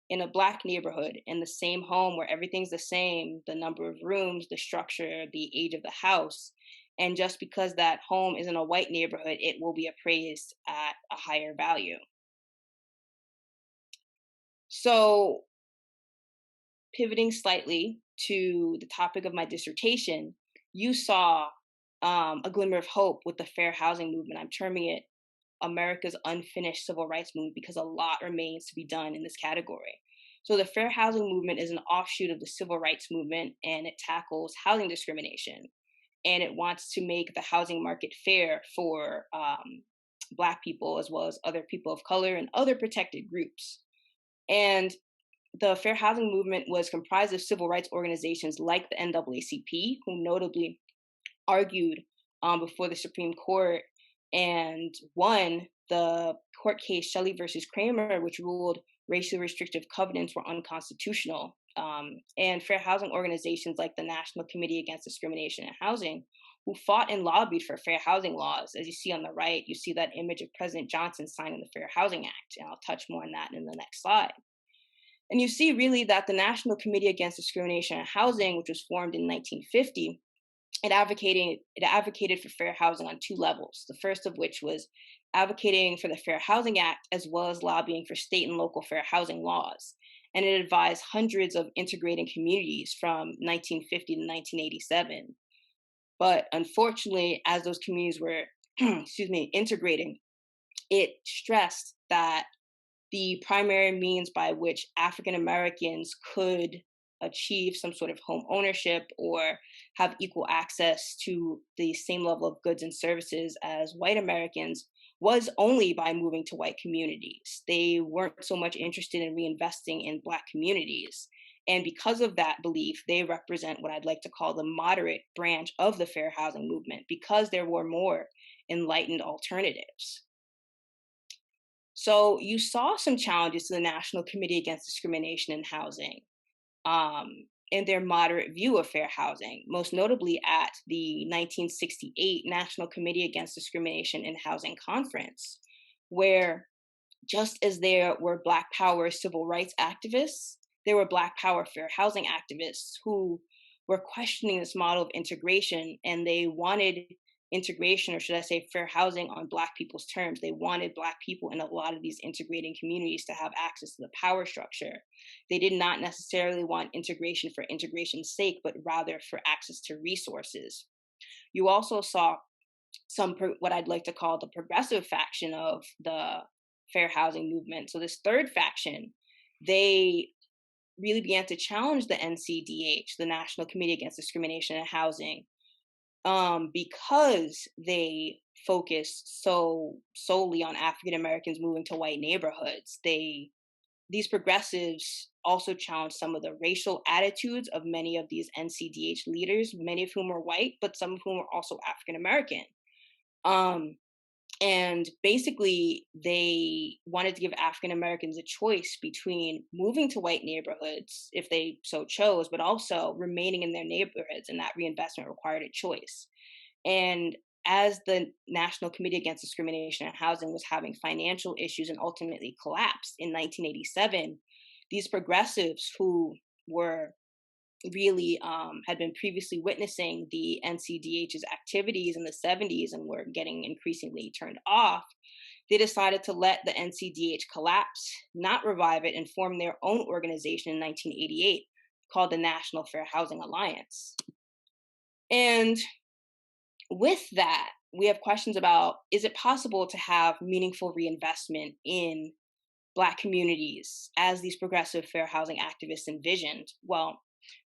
in a Black neighborhood, in the same home where everything's the same, the number of rooms, the structure, the age of the house, and just because that home is in a white neighborhood, it will be appraised at a higher value. So, pivoting slightly to the topic of my dissertation, you saw a glimmer of hope with the fair housing movement. I'm terming it America's unfinished civil rights movement because a lot remains to be done in this category. So the fair housing movement is an offshoot of the civil rights movement, and it tackles housing discrimination. And it wants to make the housing market fair for Black people, as well as other people of color and other protected groups. And the fair housing movement was comprised of civil rights organizations like the NAACP, who notably argued before the Supreme Court and won the court case Shelley versus Kramer, which ruled racially restrictive covenants were unconstitutional. And fair housing organizations like the National Committee Against Discrimination in Housing, who fought and lobbied for fair housing laws. As you see on the right, you see that image of President Johnson signing the Fair Housing Act, and I'll touch more on that in the next slide. And you see really that the National Committee Against Discrimination in Housing, which was formed in 1950, it advocated for fair housing on two levels. The first of which was advocating for the Fair Housing Act, as well as lobbying for state and local fair housing laws. And it advised hundreds of integrating communities from 1950 to 1987. But unfortunately, as those communities were, integrating, it stressed that the primary means by which African Americans could achieve some sort of home ownership or have equal access to the same level of goods and services as white Americans was only by moving to white communities. They weren't so much interested in reinvesting in Black communities. And because of that belief, they represent what I'd like to call the moderate branch of the fair housing movement, because there were more enlightened alternatives. So you saw some challenges to the National Committee Against Discrimination in Housing in their moderate view of fair housing, most notably at the 1968 National Committee Against Discrimination in Housing Conference, where just as there were Black Power civil rights activists, there were Black Power fair housing activists who were questioning this model of integration, and they wanted integration, or should I say fair housing on Black people's terms. They wanted Black people in a lot of these integrating communities to have access to the power structure. They did not necessarily want integration for integration's sake, but rather for access to resources. You also saw what I'd like to call the progressive faction of the fair housing movement. So this third faction, they really began to challenge the NCDH, the National Committee Against Discrimination in Housing, because they focused so solely on African Americans moving to white neighborhoods. These progressives also challenged some of the racial attitudes of many of these NCDH leaders, many of whom were white, but some of whom were also African American. And basically, they wanted to give African Americans a choice between moving to white neighborhoods if they so chose, but also remaining in their neighborhoods, and that reinvestment required a choice. And as the National Committee Against Discrimination in Housing was having financial issues and ultimately collapsed in 1987, these progressives who were really had been previously witnessing the NCDH's activities in the 70s and were getting increasingly turned off, they decided to let the NCDH collapse, not revive it, and form their own organization in 1988 called the National Fair Housing Alliance. And with that, we have questions about, is it possible to have meaningful reinvestment in Black communities as these progressive fair housing activists envisioned? Well,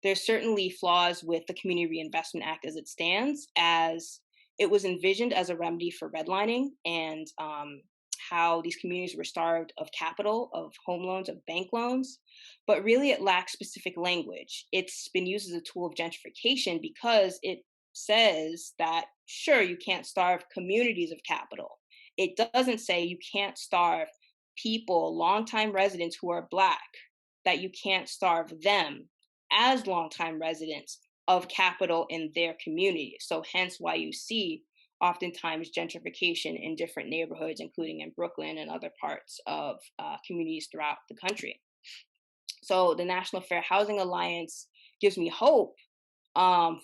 there's certainly flaws with the Community Reinvestment Act as it stands, as it was envisioned as a remedy for redlining and how these communities were starved of capital, of home loans, of bank loans, but really it lacks specific language. It's been used as a tool of gentrification because it says that, sure, you can't starve communities of capital. It doesn't say you can't starve people, longtime residents who are Black, that you can't starve them as longtime residents of capital in their community. So hence why you see oftentimes gentrification in different neighborhoods, including in Brooklyn and other parts of communities throughout the country. So the National Fair Housing Alliance gives me hope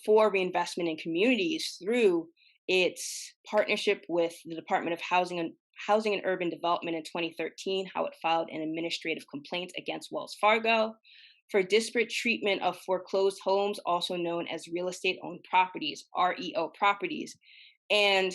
for reinvestment in communities through its partnership with the Department of Housing and Urban Development in 2013, how it filed an administrative complaint against Wells Fargo for disparate treatment of foreclosed homes, also known as real estate owned properties, REO properties. And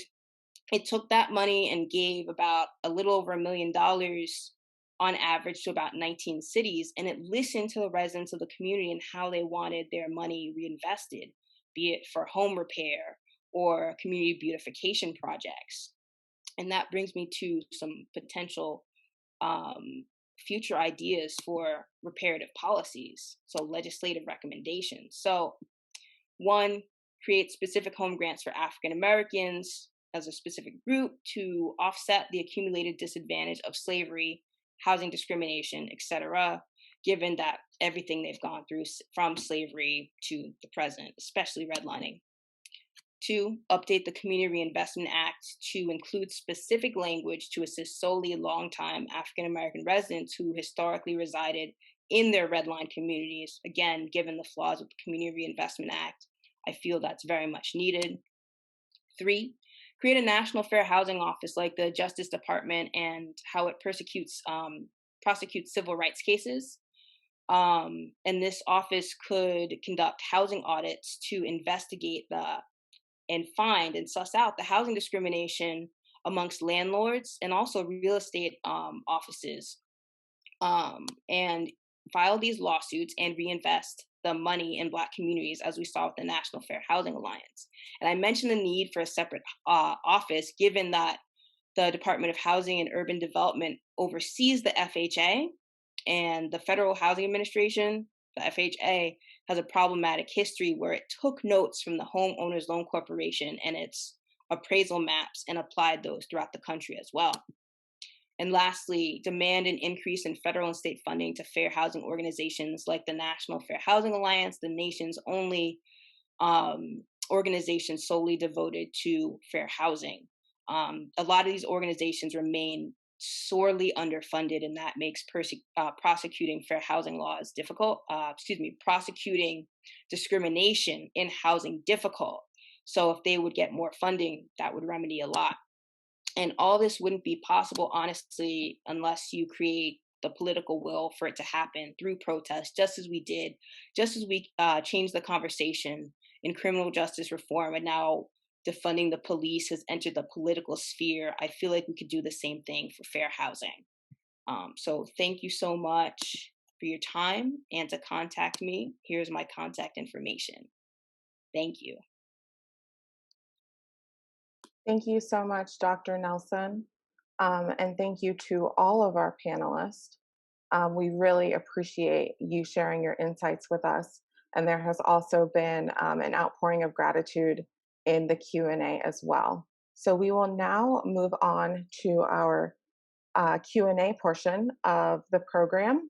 it took that money and gave about a little over $1 million on average to about 19 cities. And it listened to the residents of the community and how they wanted their money reinvested, be it for home repair or community beautification projects. And that brings me to some potential future ideas for reparative policies, so legislative recommendations. So one, create specific home grants for African Americans as a specific group to offset the accumulated disadvantage of slavery, housing discrimination, etc., given that everything they've gone through from slavery to the present, especially redlining. Two, update the Community Reinvestment Act to include specific language to assist solely longtime African American residents who historically resided in their redline communities. Again, given the flaws with the Community Reinvestment Act, I feel that's very much needed. Three, create a national fair housing office like the Justice Department and how it prosecutes civil rights cases. And this office could conduct housing audits to investigate and find and suss out the housing discrimination amongst landlords and also real estate offices, and file these lawsuits and reinvest the money in Black communities, as we saw with the National Fair Housing Alliance. And I mentioned the need for a separate office, given that the Department of Housing and Urban Development oversees the FHA, and the Federal Housing Administration, the FHA, has a problematic history where it took notes from the Homeowners Loan Corporation and its appraisal maps and applied those throughout the country as well. And lastly, demand an increase in federal and state funding to fair housing organizations like the National Fair Housing Alliance, the nation's only organization solely devoted to fair housing. A lot of these organizations remain sorely underfunded, and that makes prosecuting fair housing laws difficult. Prosecuting discrimination in housing difficult. So if they would get more funding, that would remedy a lot. And all this wouldn't be possible, honestly, unless you create the political will for it to happen through protest, just as we did, just as we changed the conversation in criminal justice reform, and now defunding the police has entered the political sphere. I feel like we could do the same thing for fair housing. So thank you so much for your time, and to contact me, here's my contact information. Thank you. Thank you so much, Dr. Nelson. And thank you to all of our panelists. We really appreciate you sharing your insights with us. And there has also been an outpouring of gratitude in the Q&A as well. So we will now move on to our Q&A portion of the program.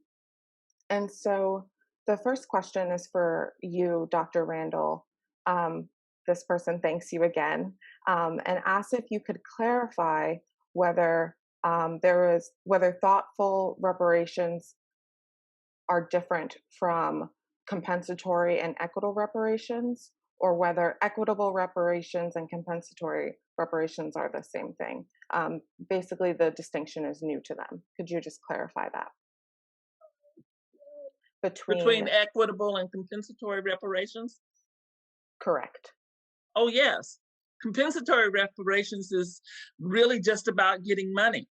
And so the first question is for you, Dr. Randall. This person thanks you again and asks if you could clarify whether whether thoughtful reparations are different from compensatory and equitable reparations, or whether equitable reparations and compensatory reparations are the same thing. Basically, the distinction is new to them. Could you just clarify that? Between equitable and compensatory reparations? Correct. Oh, yes. Compensatory reparations is really just about getting money.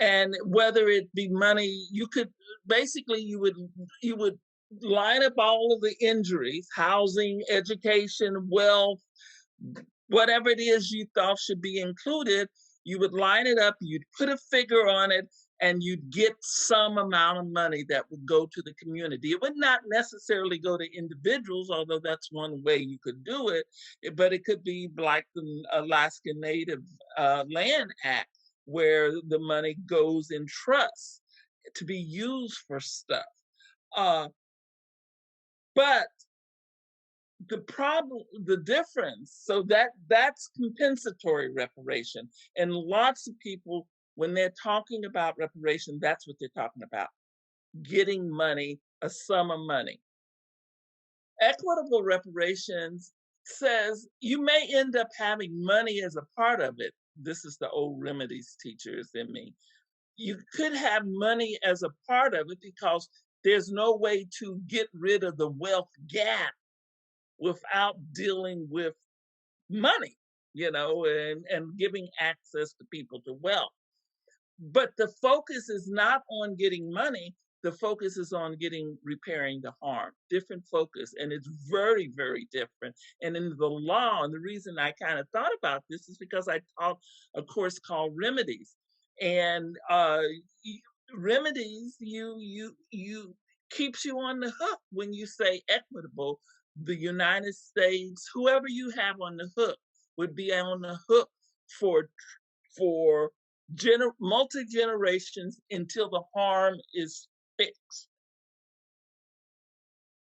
And whether it be money, you could basically, you would line up all of the injuries, housing, education, wealth, whatever it is you thought should be included, you would line it up, you'd put a figure on it, and you'd get some amount of money that would go to the community. It would not necessarily go to individuals, although that's one way you could do it, but it could be like the Alaska Native Land Act, where the money goes in trust to be used for stuff. But the problem, the difference, so that's compensatory reparation. And lots of people, when they're talking about reparation, that's what they're talking about, getting money, a sum of money. Equitable reparations says you may end up having money as a part of it. This is the old remedies teachers in me. You could have money as a part of it because there's no way to get rid of the wealth gap without dealing with money, and giving access to people to wealth. But the focus is not on getting money. The focus is on repairing the harm. Different focus, and it's very, very different. And in the law, and the reason I kind of thought about this is because I taught a course called Remedies, and remedies you keeps you on the hook when you say equitable. The United States, whoever you have on the hook, would be on the hook for multi-generations until the harm is fixed.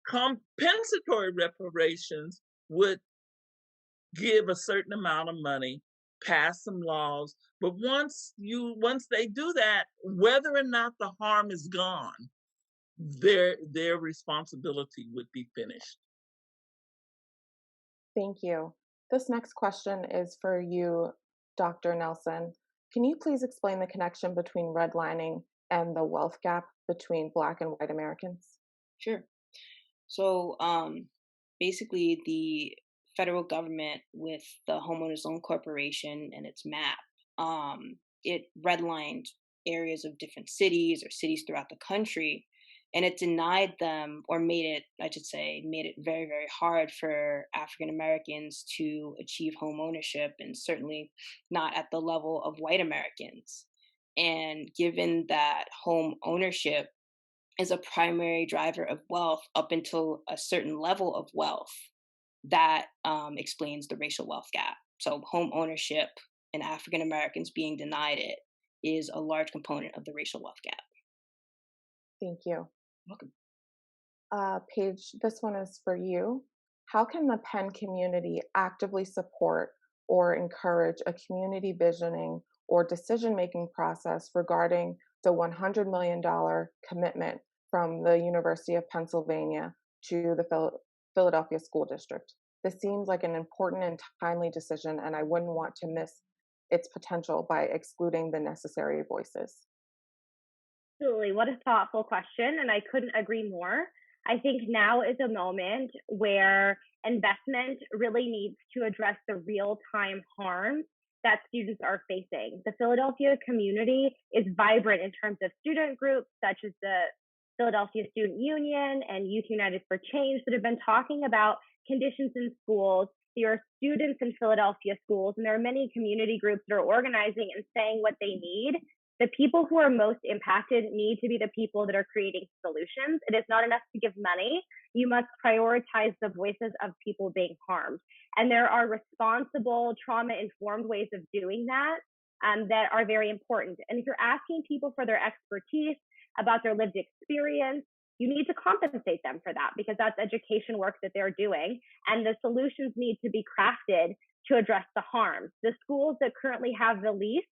Compensatory reparations would give a certain amount of money, pass some laws, but once they do that, whether or not the harm is gone, their responsibility would be finished. Thank you. This next question is for you, Dr. Nelson. Can you please explain the connection between redlining and the wealth gap between Black and white Americans? Sure. So basically, the federal government with the Homeowners Loan Corporation and its map, it redlined areas of different cities or cities throughout the country, and it denied them, or made it very, very hard for African Americans to achieve home ownership, and certainly not at the level of white Americans. And given that home ownership is a primary driver of wealth up until a certain level of wealth, that explains the racial wealth gap. So home ownership and African Americans being denied it is a large component of the racial wealth gap. Thank you. Welcome. Paige, this one is for you. How can the Penn community actively support or encourage a community visioning or decision-making process regarding the $100 million commitment from the University of Pennsylvania to the Philadelphia School District? This seems like an important and timely decision, and I wouldn't want to miss its potential by excluding the necessary voices. Absolutely. What a thoughtful question. And I couldn't agree more. I think now is a moment where investment really needs to address the real time harms that students are facing. The Philadelphia community is vibrant in terms of student groups such as the Philadelphia Student Union and Youth United for Change that have been talking about conditions in schools. There are students in Philadelphia schools, and there are many community groups that are organizing and saying what they need. The people who are most impacted need to be the people that are creating solutions. It is not enough to give money. You must prioritize the voices of people being harmed. And there are responsible, trauma-informed ways of doing that that are very important. And if you're asking people for their expertise about their lived experience, you need to compensate them for that because that's education work that they're doing. And the solutions need to be crafted to address the harms. The schools that currently have the least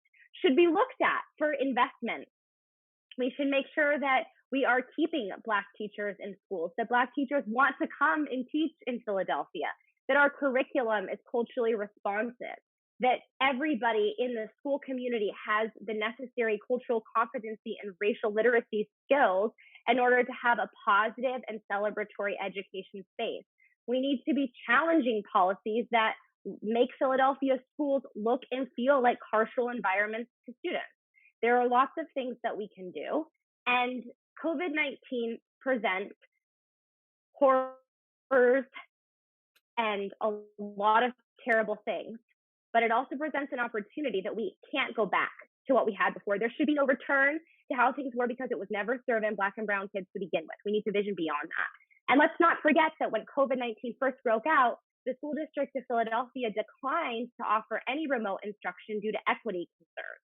should be looked at for investment. We should make sure that we are keeping Black teachers in schools, that Black teachers want to come and teach in Philadelphia, that our curriculum is culturally responsive, that everybody in the school community has the necessary cultural competency and racial literacy skills in order to have a positive and celebratory education space. We need to be challenging policies that make Philadelphia schools look and feel like carceral environments to students. There are lots of things that we can do, and COVID-19 presents horrors and a lot of terrible things, but it also presents an opportunity that we can't go back to what we had before. There should be no return to how things were because it was never serving Black and brown kids to begin with. We need to vision beyond that. And let's not forget that when COVID-19 first broke out, the school district of Philadelphia declined to offer any remote instruction due to equity concerns.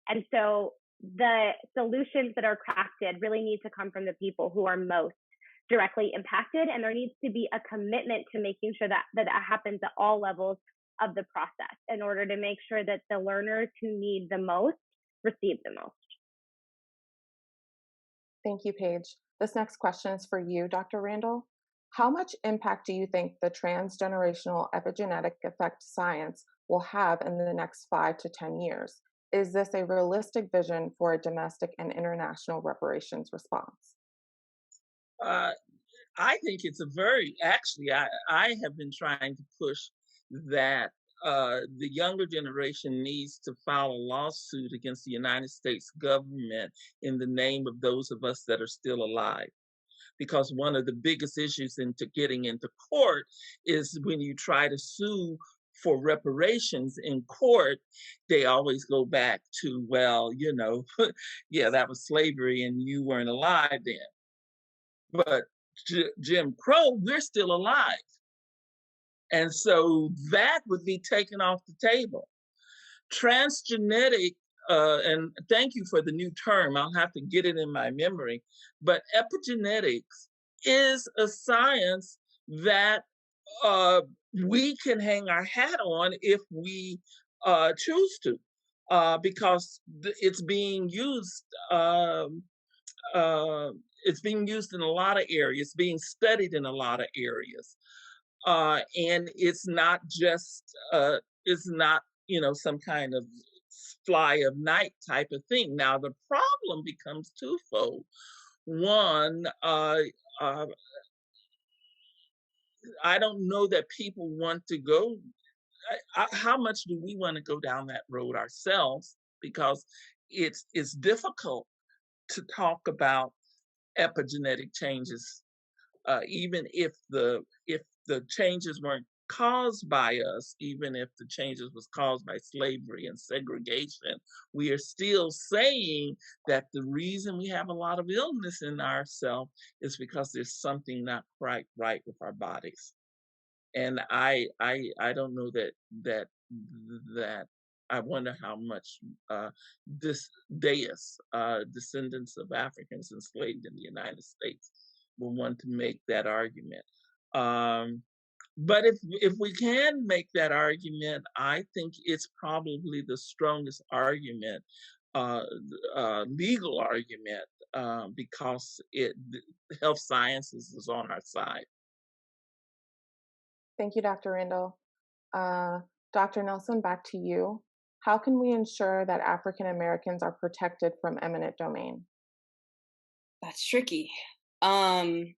And so the solutions that are crafted really need to come from the people who are most directly impacted. And there needs to be a commitment to making sure that that happens at all levels of the process in order to make sure that the learners who need the most receive the most. Thank you, Paige. This next question is for you, Dr. Randall. How much impact do you think the transgenerational epigenetic effect science will have in the next 5 to 10 years? Is this a realistic vision for a domestic and international reparations response? I think it's I have been trying to push that the younger generation needs to file a lawsuit against the United States government in the name of those of us that are still alive. Because one of the biggest issues into getting into court is when you try to sue for reparations in court, they always go back to, well, yeah, that was slavery and you weren't alive then. But Jim Crow, we're still alive. And so that would be taken off the table. Transgenetic, and thank you for the new term, I'll have to get it in my memory, but epigenetics is a science that we can hang our hat on if we choose to, because it's being used. It's being used in a lot of areas, being studied in a lot of areas, and it's not just some kind of fly of night type of thing. Now the problem becomes twofold. One, I don't know that people want to go. How much do we want to go down that road ourselves? Because it's difficult to talk about epigenetic changes, even if the changes weren't caused by us, even if the changes was caused by slavery and segregation, we are still saying that the reason we have a lot of illness in ourselves is because there's something not quite right with our bodies. And I don't know that I wonder how much this descendants of Africans enslaved in the United States will want to make that argument. But if we can make that argument, I think it's probably the strongest argument, legal argument, because health sciences is on our side. Thank you, Dr. Randall. Dr. Nelson, back to you. How can we ensure that African Americans are protected from eminent domain? That's tricky. Um,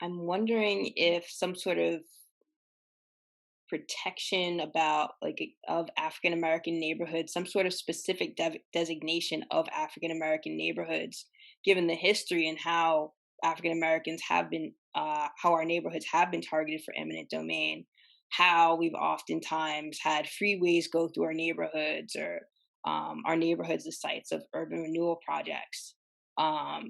I'm wondering if some sort of protection about of African American neighborhoods, some sort of specific designation of African American neighborhoods, given the history and how African Americans have been, how our neighborhoods have been targeted for eminent domain, how we've oftentimes had freeways go through our neighborhoods, or our neighborhoods as sites of urban renewal projects.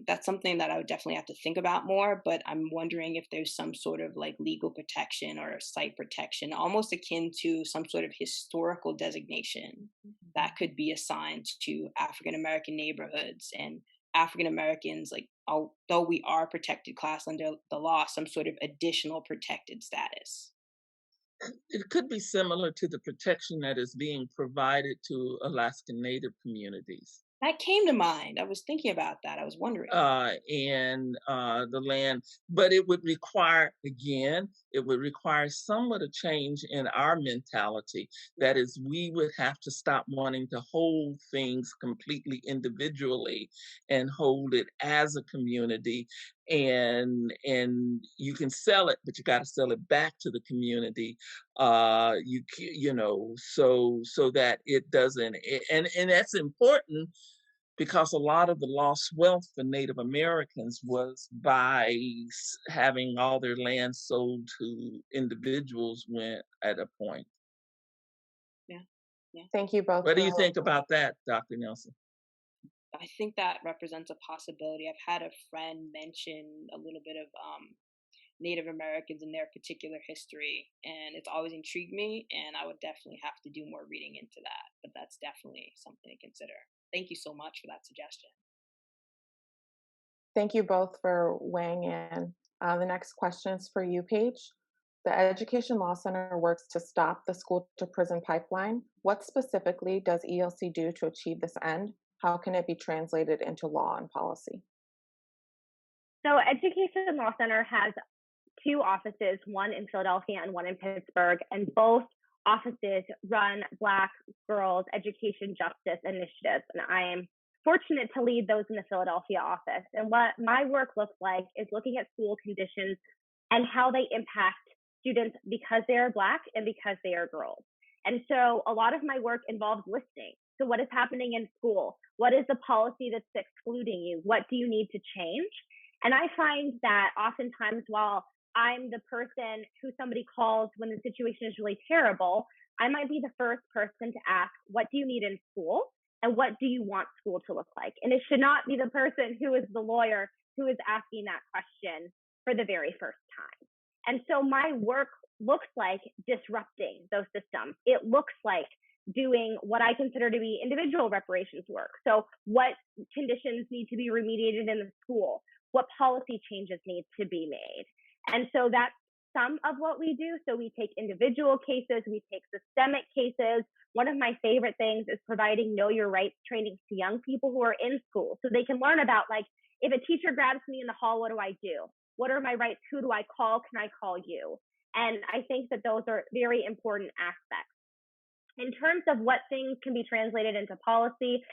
That's something that I would definitely have to think about more, but I'm wondering if there's some sort of like legal protection or site protection, almost akin to some sort of historical designation that could be assigned to African American neighborhoods and African Americans, like although we are protected class under the law, some sort of additional protected status. It could be similar to the protection that is being provided to Alaskan Native communities. That came to mind. I was thinking about that. I was wondering. The land, but it would require, again, it would require somewhat a change in our mentality. That is, we would have to stop wanting to hold things completely individually and hold it as a community. And you can sell it, but you got to sell it back to the community. So that it doesn't, and that's important because a lot of the lost wealth for Native Americans was by having all their land sold to individuals when at a point. Yeah. Yeah. Thank you both. What do you think about that, Dr. Nelson? I think that represents a possibility. I've had a friend mention a little bit of Native Americans and their particular history, and it's always intrigued me, and I would definitely have to do more reading into that, but that's definitely something to consider. Thank you so much for that suggestion. Thank you both for weighing in. The next question is for you, Paige. The Education Law Center works to stop the school to prison pipeline. What specifically does ELC do to achieve this end? How can it be translated into law and policy? So Education Law Center has two offices, one in Philadelphia and one in Pittsburgh, and both offices run Black girls' education justice initiatives. And I am fortunate to lead those in the Philadelphia office. And what my work looks like is looking at school conditions and how they impact students because they are Black and because they are girls. And so a lot of my work involves listening. So what is happening in school? What is the policy that's excluding you? What do you need to change? And I find that oftentimes while I'm the person who somebody calls when the situation is really terrible, I might be the first person to ask, what do you need in school? And what do you want school to look like? And it should not be the person who is the lawyer who is asking that question for the very first time. And so my work looks like disrupting those systems. It looks like doing what I consider to be individual reparations work. So what conditions need to be remediated in the school? What policy changes need to be made? And so that's some of what we do. So we take individual cases, we take systemic cases. One of my favorite things is providing know your rights training to young people who are in school so they can learn about, like, if a teacher grabs me in the hall, what do I do? What are my rights? Who do I call? Can I call you? And I think that those are very important aspects. In terms of what things can be translated into policy,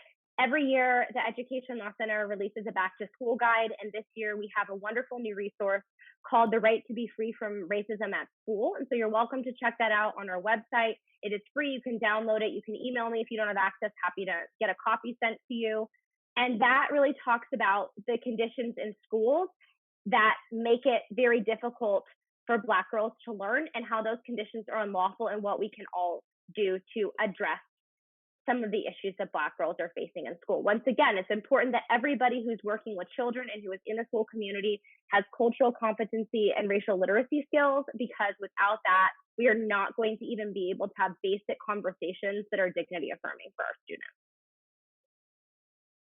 every year the Education Law Center releases a back to school guide. And this year we have a wonderful new resource called The Right to Be Free from Racism at School. And so you're welcome to check that out on our website. It is free. You can download it. You can email me if you don't have access. Happy to get a copy sent to you. And that really talks about the conditions in schools that make it very difficult for Black girls to learn and how those conditions are unlawful and what we can all do to address some of the issues that Black girls are facing in school. Once again, it's important that everybody who's working with children and who is in the school community has cultural competency and racial literacy skills, because without that, we are not going to even be able to have basic conversations that are dignity affirming for our students.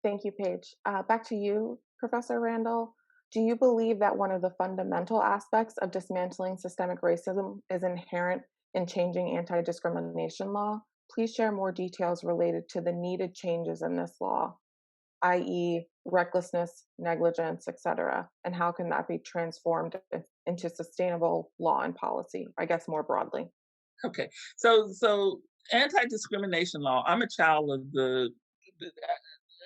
Thank you, Paige. Back to you, Professor Randall. Do you believe that one of the fundamental aspects of dismantling systemic racism is inherent in changing anti-discrimination law? Please share more details related to the needed changes in this law. i.e. recklessness, negligence, etc.? And how can that be transformed into sustainable law and policy, I guess more broadly? Okay, so anti-discrimination law. I'm a child of the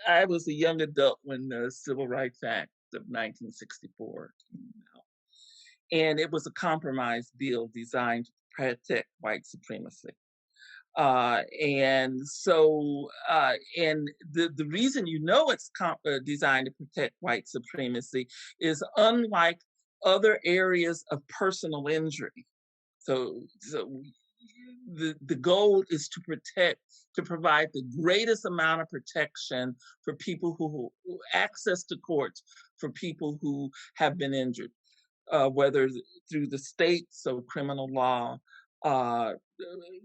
I was a young adult when the Civil Rights Act of 1964 came out, and it was a compromise bill designed to protect white supremacy. And the reason it's designed to protect white supremacy is, unlike other areas of personal injury. So the goal is to provide the greatest amount of protection for people who access to courts for people who have been injured, whether through the state, so criminal law, uh,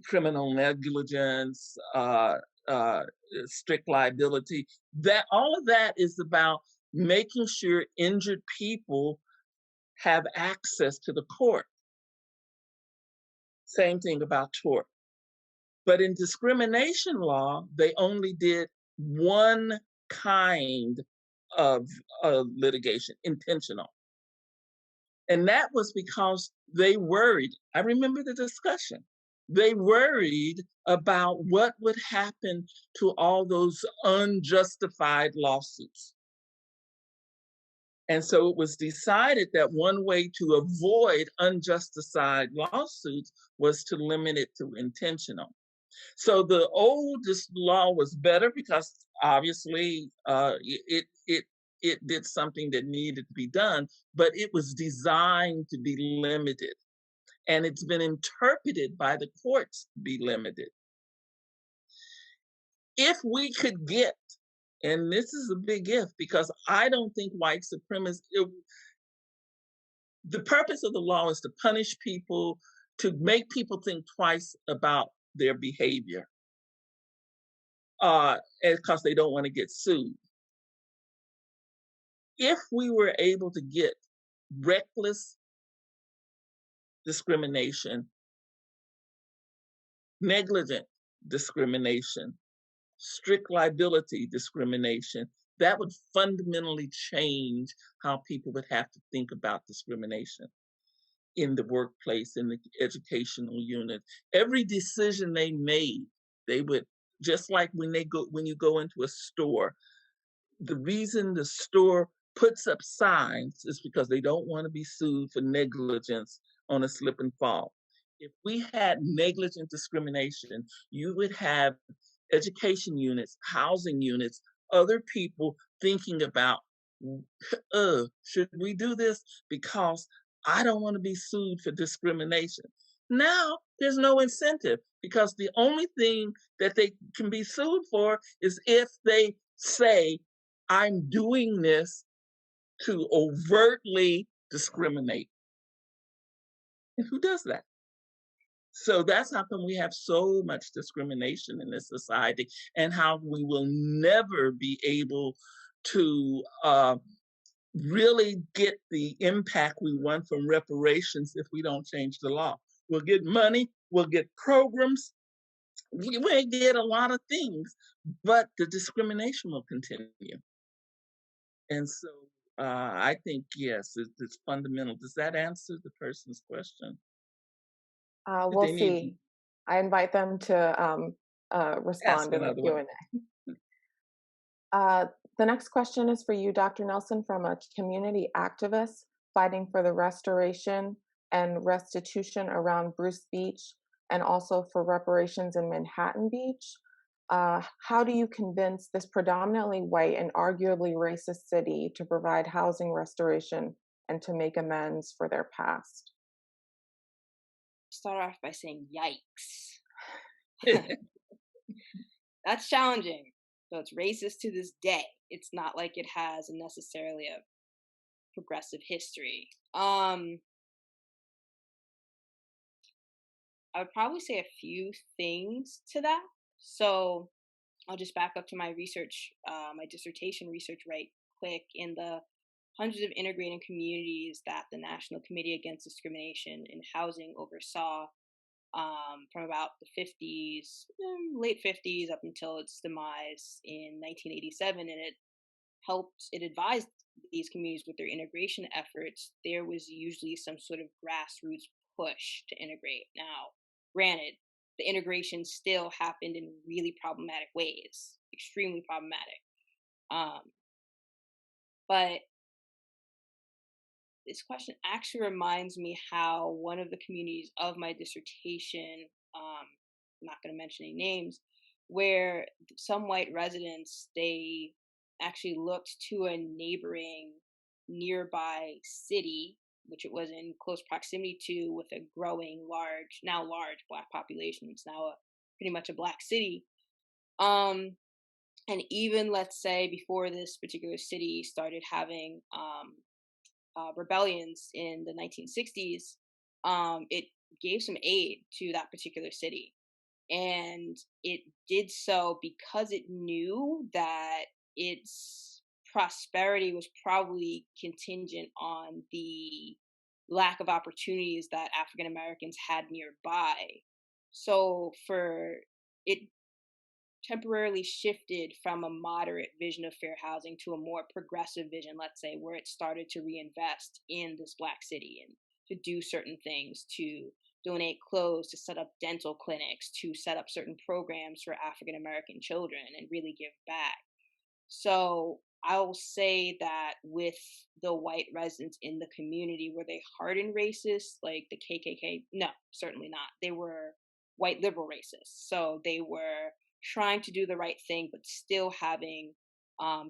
criminal negligence, strict liability. That all of that is about making sure injured people have access to the court. Same thing about tort. But in discrimination law, they only did one kind of litigation, intentional. And that was because they worried. I remember the discussion. They worried about what would happen to all those unjustified lawsuits. And so it was decided that one way to avoid unjustified lawsuits was to limit it to intentional. So the oldest law was better because obviously it did something that needed to be done, but it was designed to be limited, and it's been interpreted by the courts to be limited. If we could get, and this is a big if, because I don't think white supremacy, the purpose of the law is to punish people, to make people think twice about their behavior, because they don't want to get sued. If we were able to get reckless discrimination, negligent discrimination, strict liability discrimination, that would fundamentally change how people would have to think about discrimination in the workplace, in the educational unit. Every decision they made, they would, just like when you go into a store, the reason the store puts up signs is because they don't want to be sued for negligence on a slip and fall. If we had negligent discrimination, you would have education units, housing units, other people thinking about, should we do this? Because I don't want to be sued for discrimination. Now there's no incentive, because the only thing that they can be sued for is if they say, I'm doing this to overtly discriminate. And who does that? So that's how come we have so much discrimination in this society, and how we will never be able to really get the impact we want from reparations if we don't change the law. We'll get money, we'll get programs, we may get a lot of things, but the discrimination will continue. And so I think, yes, it's fundamental. Does that answer the person's question? We'll see. I invite them to respond in the Q&A. The next question is for you, Dr. Nelson, from a community activist fighting for the restoration and restitution around Bruce Beach, and also for reparations in Manhattan Beach. How do you convince this predominantly white and arguably racist city to provide housing restoration and to make amends for their past? Start off by saying yikes. That's challenging. So it's racist to this day. It's not like it has necessarily a progressive history. I would probably say a few things to that. So I'll just back up to my research, my dissertation research right quick. In the hundreds of integrating communities that the National Committee Against Discrimination in Housing oversaw from about the 50s, late 50s up until its demise in 1987. And it advised these communities with their integration efforts, there was usually some sort of grassroots push to integrate. Now, granted, the integration still happened in really problematic ways, extremely problematic. But this question actually reminds me how one of the communities of my dissertation, I'm not going to mention any names, where some white residents, they actually looked to a neighboring nearby city, which it was in close proximity to, with a growing now large Black population. It's now pretty much a Black city. And even, let's say, before this particular city started having rebellions in the 1960s, it gave some aid to that particular city. And it did so because it knew that its prosperity was probably contingent on the lack of opportunities that African Americans had nearby. So it temporarily shifted from a moderate vision of fair housing to a more progressive vision, let's say, where it started to reinvest in this Black city and to do certain things, to donate clothes, to set up dental clinics, to set up certain programs for African American children and really give back. So I will say that with the white residents in the community, were they hardened racists like the KKK? No, certainly not. They were white liberal racists. So they were trying to do the right thing, but still having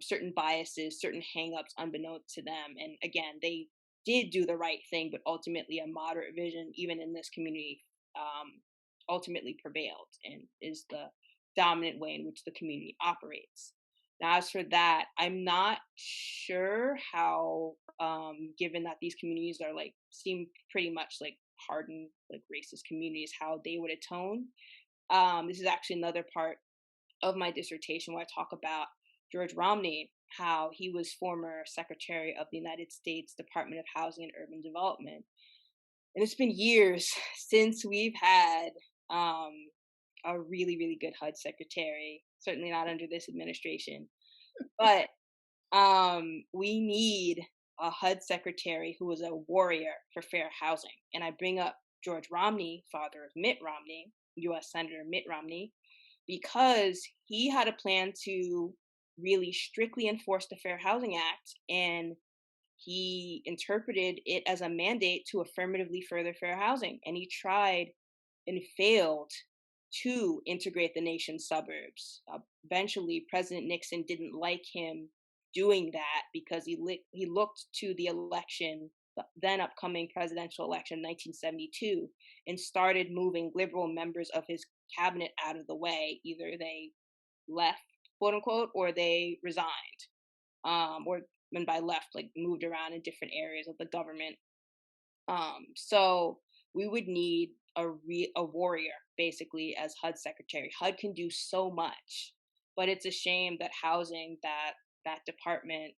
certain biases, certain hangups unbeknownst to them. And again, they did do the right thing, but ultimately a moderate vision, even in this community, ultimately prevailed and is the dominant way in which the community operates. Now, as for that, I'm not sure how, given that these communities are seem pretty much like hardened, like racist communities, how they would atone. This is actually another part of my dissertation where I talk about George Romney, how he was former Secretary of the United States Department of Housing and Urban Development. And it's been years since we've had a really, really good HUD secretary, certainly not under this administration. But we need a HUD secretary who is a warrior for fair housing. And I bring up George Romney, father of Mitt Romney, U.S. Senator Mitt Romney, because he had a plan to really strictly enforce the Fair Housing Act, and he interpreted it as a mandate to affirmatively further fair housing. And he tried and failed to integrate the nation's suburbs. Eventually, President Nixon didn't like him doing that because he looked to the election, the then upcoming presidential election, 1972, and started moving liberal members of his cabinet out of the way. Either they left, quote unquote, or they resigned. Or when by left, moved around in different areas of the government. So we would need a warrior, basically, as HUD secretary. HUD can do so much, but it's a shame that housing, that department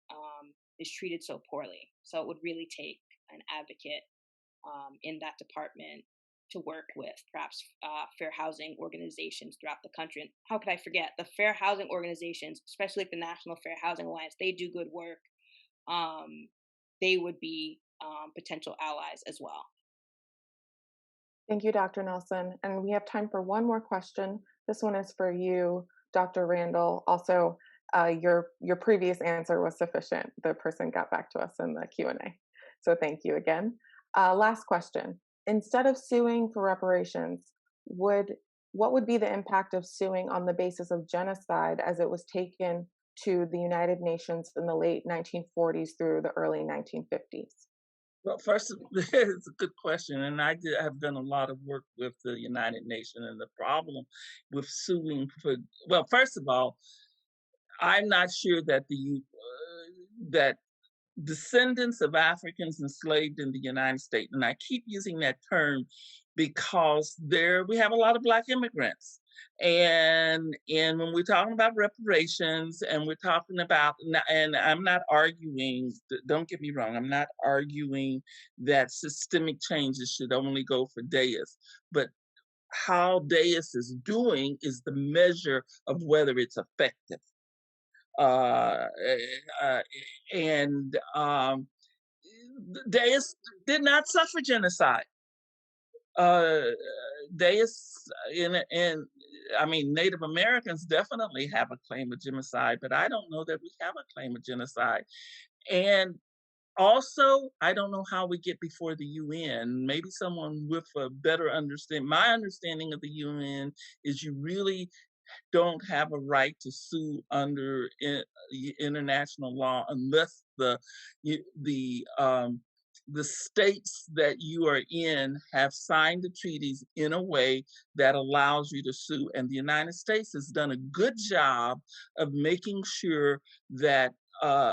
is treated so poorly. So it would really take an advocate in that department to work with perhaps fair housing organizations throughout the country. And how could I forget the fair housing organizations, especially like the National Fair Housing Alliance? They do good work. They would be potential allies as well. Thank you, Dr. Nelson. And we have time for one more question. This one is for you, Dr. Randall. Also, your previous answer was sufficient. The person got back to us in the Q&A. So thank you again. Last question. Instead of suing for reparations, what would be the impact of suing on the basis of genocide as it was taken to the United Nations in the late 1940s through the early 1950s? Well, first, it's a good question, and have done a lot of work with the United Nations, and the problem with suing for, well, first of all, I'm not sure that that descendants of Africans enslaved in the United States, and I keep using that term because we have a lot of Black immigrants. And when we're talking about reparations, and we're talking about, and I'm not arguing, don't get me wrong, I'm not arguing that systemic changes should only go for DAIS, but how DAIS is doing is the measure of whether it's effective. and Deus did not suffer genocide. Deus, and I mean, Native Americans definitely have a claim of genocide, but I don't know that we have a claim of genocide. And also, I don't know how we get before the UN. Maybe someone with a better understanding. My understanding of the UN is you really don't have a right to sue under international law unless the states that you are in have signed the treaties in a way that allows you to sue. And the United States has done a good job of making sure that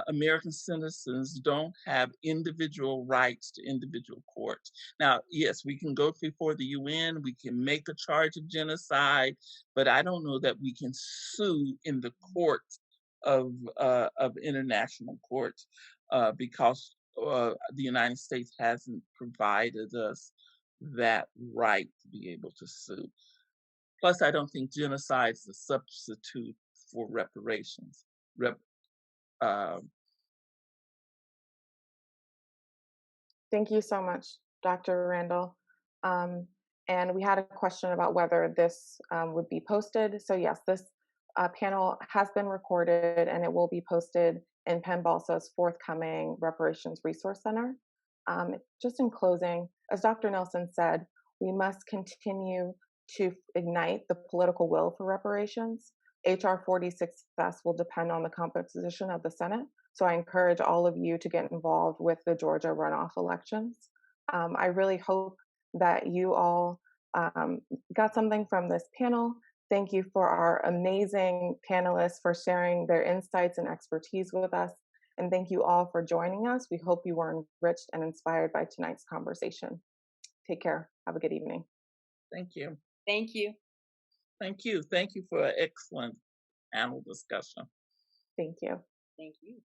American citizens don't have individual rights to individual courts. Now, yes, we can go before the UN, we can make a charge of genocide, but I don't know that we can sue in the courts of international courts because the United States hasn't provided us that right to be able to sue. Plus, I don't think genocide is a substitute for reparations. Thank you so much, Dr. Randall. And we had a question about whether this would be posted. So yes, this panel has been recorded and it will be posted in Penn BLSA's forthcoming Reparations Resource Center. Just in closing, as Dr. Nelson said, we must continue to ignite the political will for reparations. HR 40's success will depend on the composition of the Senate. So I encourage all of you to get involved with the Georgia runoff elections. I really hope that you all got something from this panel. Thank you for our amazing panelists for sharing their insights and expertise with us. And thank you all for joining us. We hope you were enriched and inspired by tonight's conversation. Take care. Have a good evening. Thank you. Thank you. Thank you. Thank you for an excellent panel discussion. Thank you. Thank you.